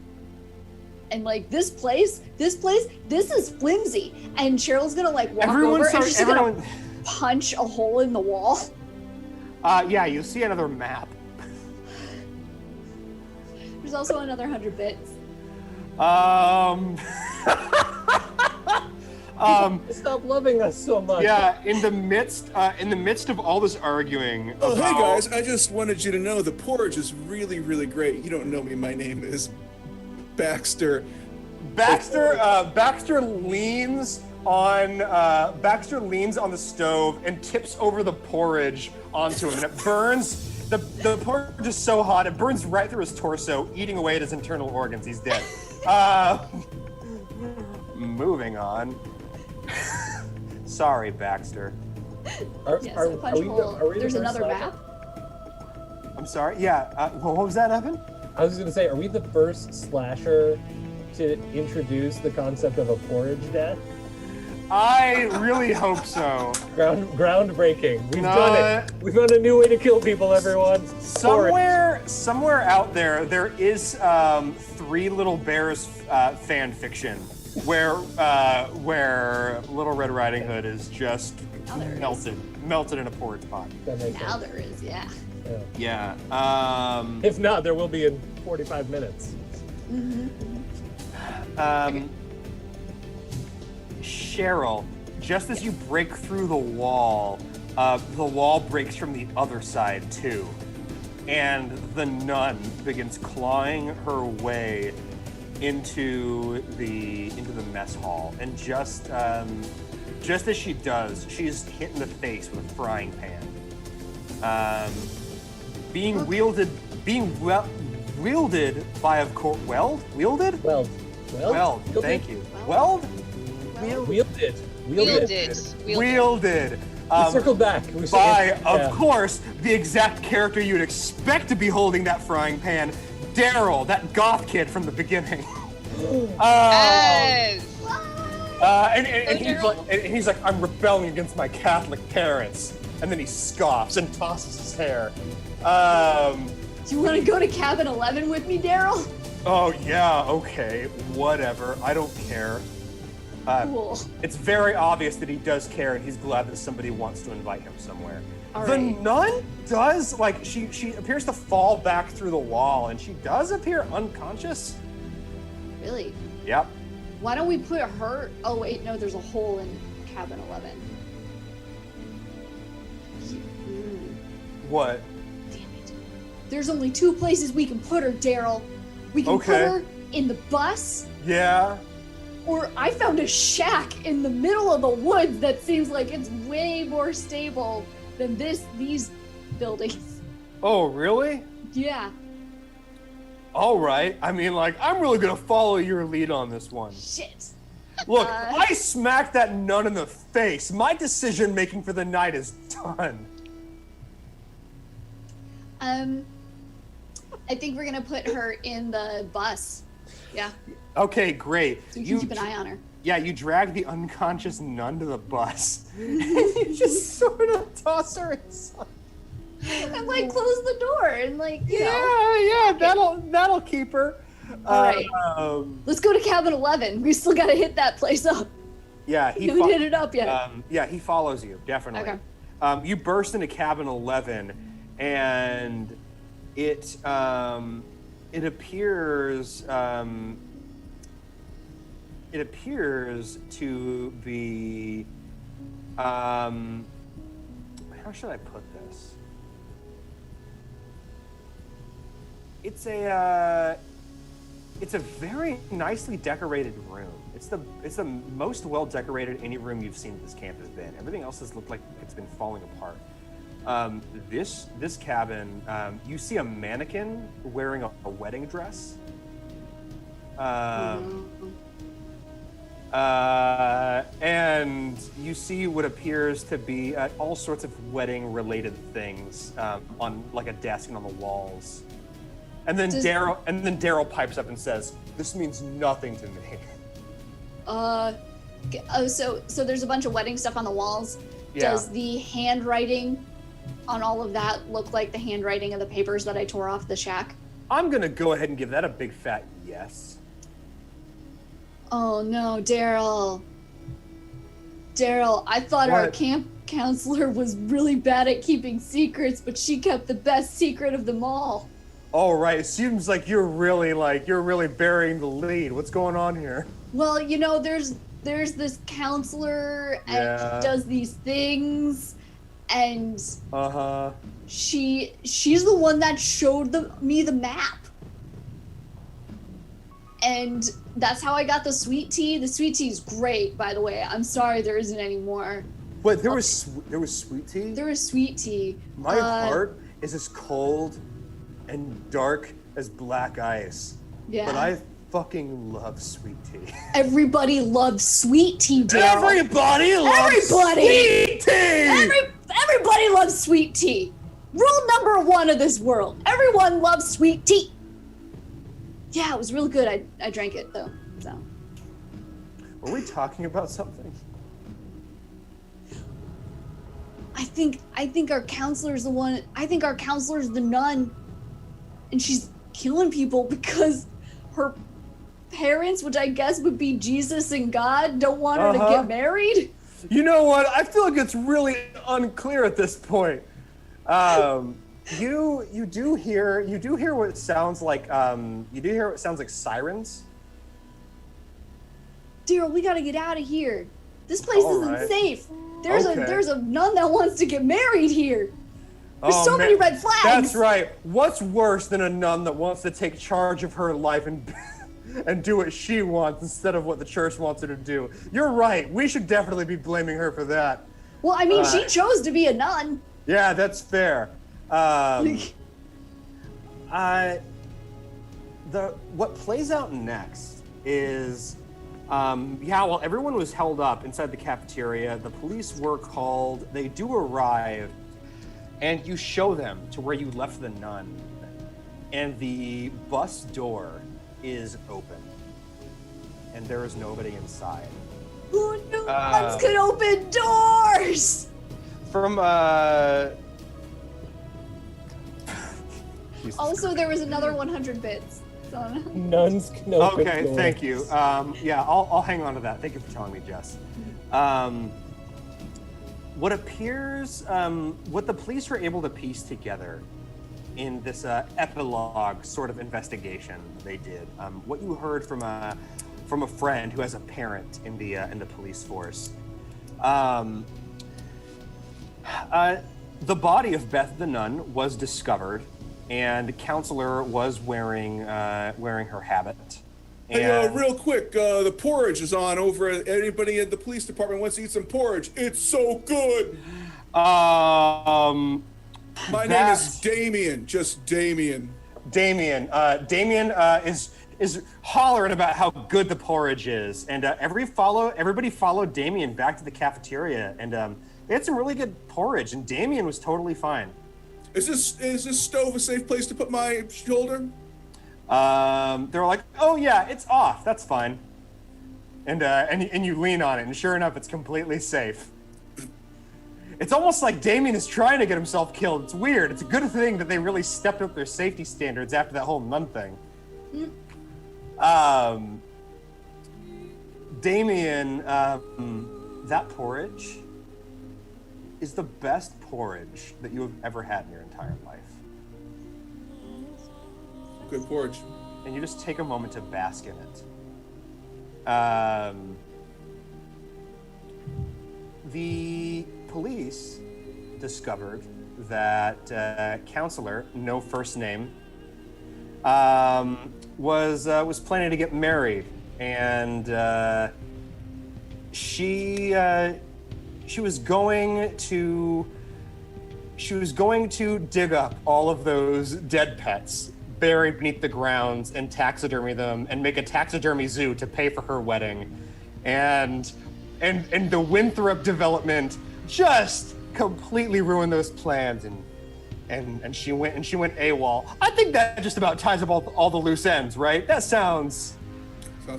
And like this place is flimsy, and Cheryl's gonna like walk over and she's gonna punch a hole in the wall. Yeah, you see another map. There's also another 100 bits. Stop loving us so much. Yeah, in the midst of all this arguing Oh, about, hey guys, I just wanted you to know the porridge is really, really great. You don't know me, my name is Baxter. Baxter leans on the stove and tips over the porridge onto him, and it burns. The porridge is so hot it burns right through his torso, eating away at his internal organs. He's dead. Moving on. Sorry, Baxter. Yes, a punch hole. There's another map. I'm sorry. Yeah. What was that, Evan? I was going to say, are we the first slasher to introduce the concept of a porridge death? I really hope so. Groundbreaking. We've done it. We found a new way to kill people, everyone. Somewhere out there is Three Little Bears fan fiction where Little Red Riding Hood is just melted in a porridge pot. That makes Now sense. there is, yeah. Yeah. If not, there will be in 45 minutes. Cheryl, just as you break through the wall breaks from the other side too, and the nun begins clawing her way into the mess hall. And just as she does, she's hit in the face with a frying pan. Being wielded by, of course, wielded. Thank you. Wielded. Wielded. We circled back. Of course, the exact character you'd expect to be holding that frying pan, Daryl, that goth kid from the beginning. Yes. And he's like, I'm rebelling against my Catholic parents. And then he scoffs and tosses his hair. Do you want to go to cabin 11 with me, Daryl? Oh, yeah, okay, whatever. I don't care. Cool. It's very obvious that he does care, and he's glad that somebody wants to invite him somewhere. All The right. nun does, like, she appears to fall back through the wall, and she does appear unconscious. Really? Yep. Why don't we put her... Oh, wait, no, there's a hole in cabin 11. What? Damn it. There's only two places we can put her, Daryl. We can put Okay. her in the bus, Yeah. or I found a shack in the middle of the woods that seems like it's way more stable than these buildings. Oh, really? Yeah. All right. I mean, like, I'm really gonna follow your lead on this one. Shit. Look, I smacked that nun in the face. My decision making for the night is done. I think we're gonna put her in the bus. Yeah. Okay, great. So we can keep an eye on her. Yeah, you drag the unconscious nun to the bus. And you just sort of toss her inside. And like close the door and like, you know. Yeah, that'll keep her. All right. Let's go to cabin 11. We still gotta hit that place up. Yeah, We haven't hit it up yet. Yeah, he follows you, definitely. Okay. You burst into cabin 11, and it appears to be how should I put this? It's a very nicely decorated room. It's the most well decorated any room you've seen at this camp has been. Everything else has looked like it's been falling apart. This cabin, you see a mannequin wearing a wedding dress. And you see what appears to be all sorts of wedding-related things on like a desk and on the walls. And then Daryl pipes up and says, "This means nothing to me." So there's a bunch of wedding stuff on the walls. Yeah. Does the handwriting on all of that look like the handwriting of the papers that I tore off the shack? I'm gonna go ahead and give that a big fat yes. Oh no, Daryl. Daryl, I thought our What? camp counselor was really bad at keeping secrets, but she kept the best secret of them all. All right, it seems like you're really burying the lead. What's going on here? Well, you know, there's there's this counselor and Yeah. she does these things, and Uh-huh. she's the one that showed me the map. And that's how I got the sweet tea. The sweet tea is great, by the way. I'm sorry there isn't any more. Wait, there was sweet tea? There is sweet tea. My heart is as cold and dark as black ice. Yeah. But I fucking love sweet tea. Everybody loves sweet tea, Daryl. Everybody loves Everybody! sweet tea! Everybody loves sweet tea. Rule number 1 of this world. Everyone loves sweet tea. Yeah, it was really good. I drank it though. So Were we talking about something? I think our counselor's the one. I think our counselor's the nun, and she's killing people because her parents, which I guess would be Jesus and God, don't want her to get married. You know what? I feel like it's really unclear at this point. You do hear what sounds like sirens. Daryl, we gotta get out of here. This place All isn't right. safe. Okay. There's a nun that wants to get married here. There's Oh, so man. many red flags. That's right. What's worse than a nun that wants to take charge of her life and and do what she wants instead of what the church wants her to do? You're right. We should definitely be blaming her for that. Well, I mean, she chose to be a nun. Yeah, that's fair. What plays out next is, while everyone was held up inside the cafeteria, the police were called. They do arrive, and you show them to where you left the nun, and the bus door is open, and there is nobody inside. Who knew nuns could open doors? From Jesus Also, there was another 100 bits. So. Nuns can open Okay, doors. thank you. Yeah, I'll hang on to that. Thank you for telling me, Jess. What appears, what the police were able to piece together in this epilogue sort of investigation they did, what you heard from a friend who has a parent in the police force. The body of Beth the nun was discovered, and Counselor was wearing her habit. Hey, And- real quick, the porridge is on over. Anybody at the police department wants to eat some porridge? It's so good. My My name is Damien, just Damien. Damien. Damien is hollering about how good the porridge is, and everybody followed Damien back to the cafeteria, and they had some really good porridge, and Damien was totally fine. Is this stove a safe place to put my shoulder? They were like, "Oh yeah, it's off. That's fine." And you lean on it, and sure enough, it's completely safe. It's almost like Damien is trying to get himself killed. It's weird. It's a good thing that they really stepped up their safety standards after that whole nun thing. Damien, that porridge is the best porridge that you have ever had in your entire life. Good porridge. And you just take a moment to bask in it. The police discovered that Counselor, no first name, was planning to get married, and she was going to dig up all of those dead pets buried beneath the grounds and taxidermy them and make a taxidermy zoo to pay for her wedding. And the Winthrop development just completely ruined those plans, and she went AWOL. I think that just about ties up all the loose ends, right? That sounds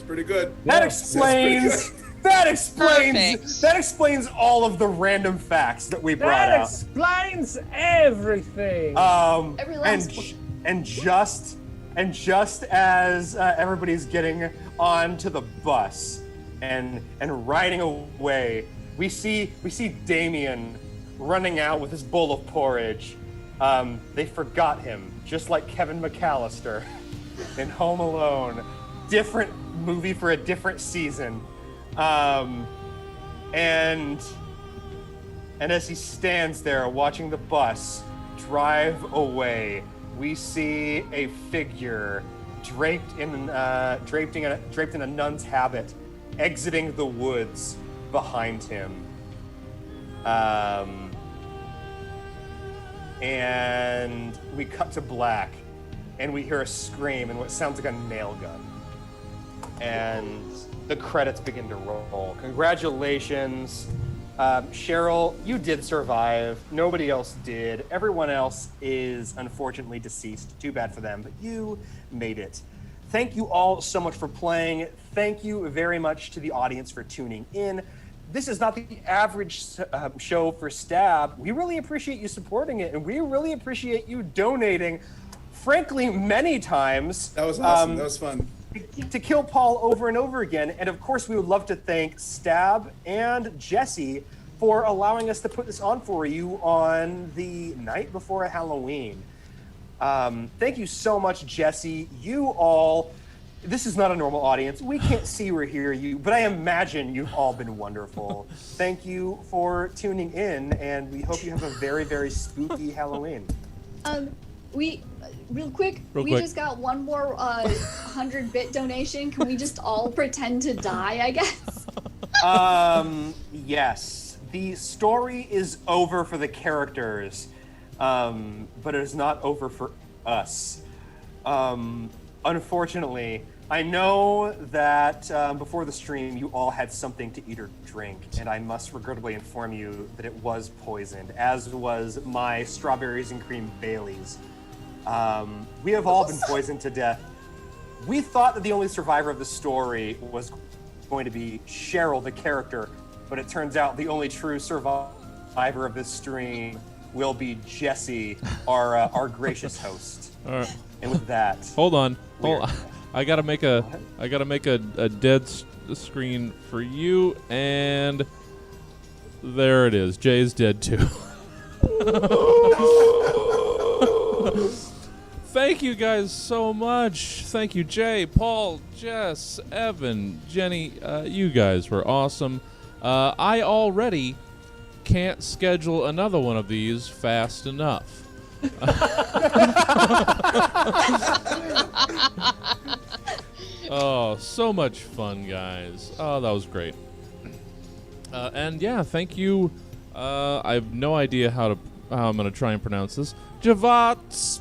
pretty good. that Sounds pretty explains good. Perfect. that explains all of the random facts that we brought That out. explains everything. Every last one. And just as everybody's getting onto the bus and riding away, we see Damien running out with his bowl of porridge. They forgot him, just like Kevin McAllister in Home Alone. Different movie for a different season. And as he stands there watching the bus drive away, we see a figure draped in a nun's habit, exiting the woods behind him. And we cut to black, and we hear a scream and what sounds like a nail gun. And the credits begin to roll. Congratulations. Cheryl, you did survive. Nobody else did. Everyone else is unfortunately deceased. Too bad for them, but you made it. Thank you all so much for playing. Thank you very much to the audience for tuning in. This is not the average show for Stab. We really appreciate you supporting it, and we really appreciate you donating, frankly, many times. That was awesome. That was fun. To kill Paul over and over again. And of course, we would love to thank Stab and Jesse for allowing us to put this on for you on the night before Halloween. Thank you so much, Jesse. You all, this is not a normal audience. We can't see or hear you, but I imagine you've all been wonderful. Thank you for tuning in, and we hope you have a very, very spooky Halloween. Real quick, we just got one more 100-bit donation. Can we just all pretend to die, I guess? Yes. The story is over for the characters, but it is not over for us. Unfortunately, I know that before the stream, you all had something to eat or drink, and I must regrettably inform you that it was poisoned, as was my strawberries and cream Baileys. We have all been poisoned to death. We thought that the only survivor of the story was going to be Cheryl, the character, but it turns out the only true survivor of this stream will be Jesse, our gracious host. All right. And with that, Hold on. I gotta make a dead screen for you, and there it is. Jay's dead too. Thank you guys so much. Thank you, Jay, Paul, Jess, Evan, Jenny. You guys were awesome. I already can't schedule another one of these fast enough. Oh, so much fun, guys. Oh, that was great. And yeah, thank you. I have no idea how I'm going to try and pronounce this. Javat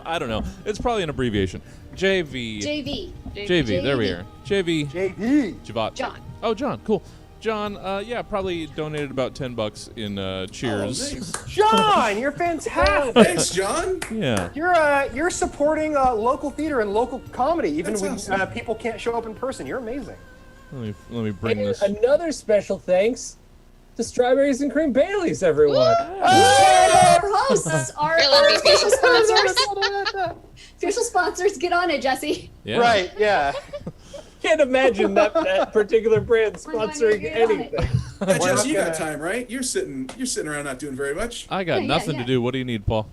I don't know. It's probably an abbreviation. JV. JV. There we are. JV. Javat. John. Oh, John. Cool. John, yeah, probably donated about $10 in cheers. Oh, nice. John, you're fantastic. Thanks, John. Yeah. You're supporting local theater and local comedy, even That's when awesome. people can't show up in person. You're amazing. Let me bring And this. another special thanks to Strawberries and Cream Baileys, everyone. Our hosts, our Real official sponsors. Official sponsors, get on it, Jesse. Yeah. Right? Yeah. Can't imagine that particular brand We're going to sponsoring get on it. anything. Hey, Jess, not you got gonna- time, right? You're sitting around not doing very much. I got Yeah, nothing yeah. to do. What do you need, Paul?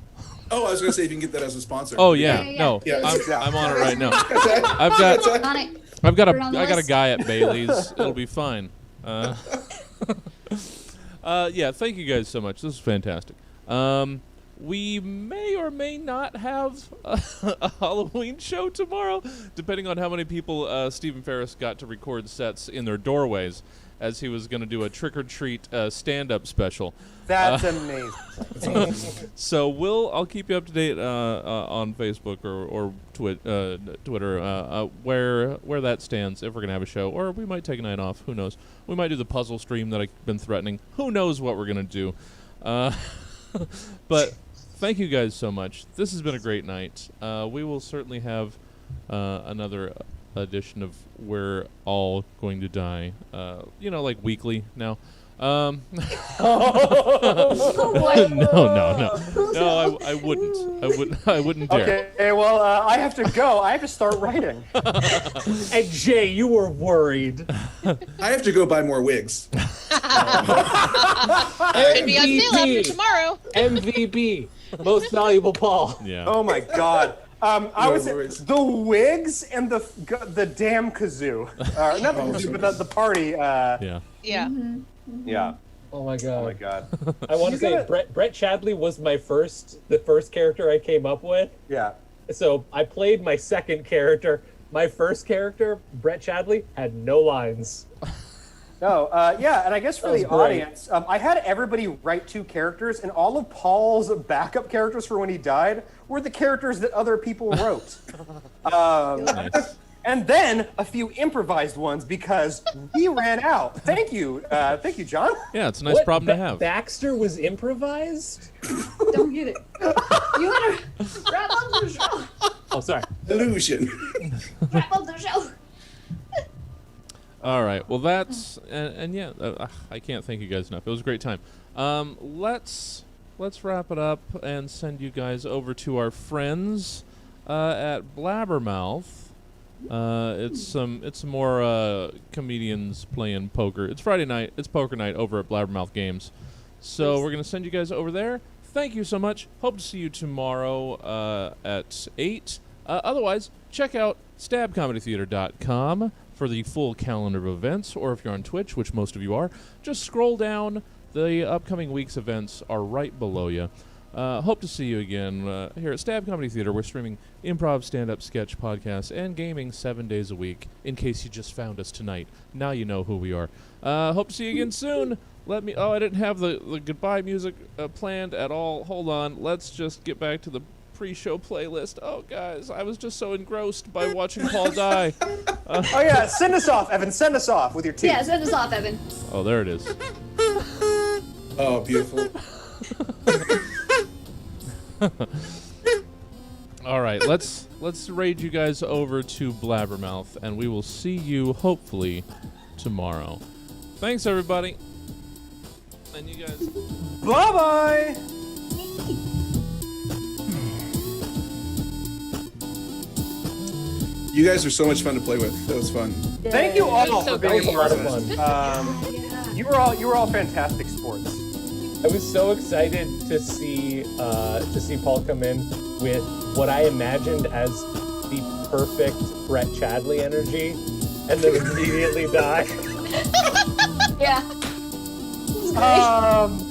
Oh, I was gonna say if you can get that as a sponsor. Oh yeah, Yeah. no, Yeah. I'm on it right now. Okay. I've got On it. I got Put it on the a list. guy at Bailey's. It'll be fine. Yeah, thank you guys so much. This is fantastic. We may or may not have a Halloween show tomorrow, depending on how many people Stephen Ferris got to record sets in their doorways, as he was going to do a trick-or-treat stand-up special. That's amazing. So I'll keep you up to date on Facebook or Twitter where that stands, if we're gonna have a show, or we might take a night off. Who knows? We might do the puzzle stream that I've been threatening. Who knows what we're gonna do? But thank you guys so much. This has been a great night. We will certainly have another edition of We're All Going to Die. Like weekly now. Oh boy. No, I wouldn't dare. Okay, well, I have to go. I have to start writing. And Jay, you were worried. I have to go buy more wigs. Should be on sale after tomorrow. MVP, most valuable Paul. Yeah. Oh my God. I No would say worries. the wigs and the damn kazoo. Not the kazoo, but the party. Yeah. Yeah. Yeah. Oh my god. Oh my god. I want to You say gotta- Brett Chadley was the first character I came up with. Yeah. So I played my second character. My first character, Brett Chadley, had no lines. No, yeah, and I guess for That was the great. audience, I had everybody write 2 characters, and all of Paul's backup characters for when he died were the characters that other people wrote. Nice. And then a few improvised ones because we ran out. Thank you, John. Yeah, it's a nice What? problem to have. Baxter was improvised? Don't get it. You gotta wrap up the show. Oh, sorry. Illusion. Wrap up the show. All right. Well, that's and yeah, I can't thank you guys enough. It was a great time. Let's wrap it up and send you guys over to our friends at Blabbermouth. It's some more comedians playing poker. It's Friday night. It's poker night over at Blabbermouth Games. So we're gonna send you guys over there. Thank you so much. Hope to see you tomorrow at 8. Otherwise, check out stabcomedytheater.com for the full calendar of events, or if you're on Twitch, which most of you are, just scroll down. The upcoming week's events are right below you. Hope to see you again here at Stab Comedy Theater. We're streaming improv, stand-up, sketch, podcasts, and gaming 7 days a week. In case you just found us tonight, now you know who we are. Hope to see you again soon. I didn't have the goodbye music planned at all. Hold on. Let's just get back to the pre-show playlist. Oh, guys, I was just so engrossed by watching Paul die. Oh yeah, send us off, Evan. Send us off with your team. Yeah, send us off, Evan. Oh, there it is. Oh, beautiful. All right, let's raid you guys over to Blabbermouth, and we will see you hopefully tomorrow. Thanks, everybody. And you guys. Bye bye. You guys are so much fun to play with. That was fun. Thank you all so for That being was a lot of fun. You were all fantastic sports. I was so excited to see Paul come in with what I imagined as the perfect Brett Chadley energy, and then immediately die. Yeah. Um,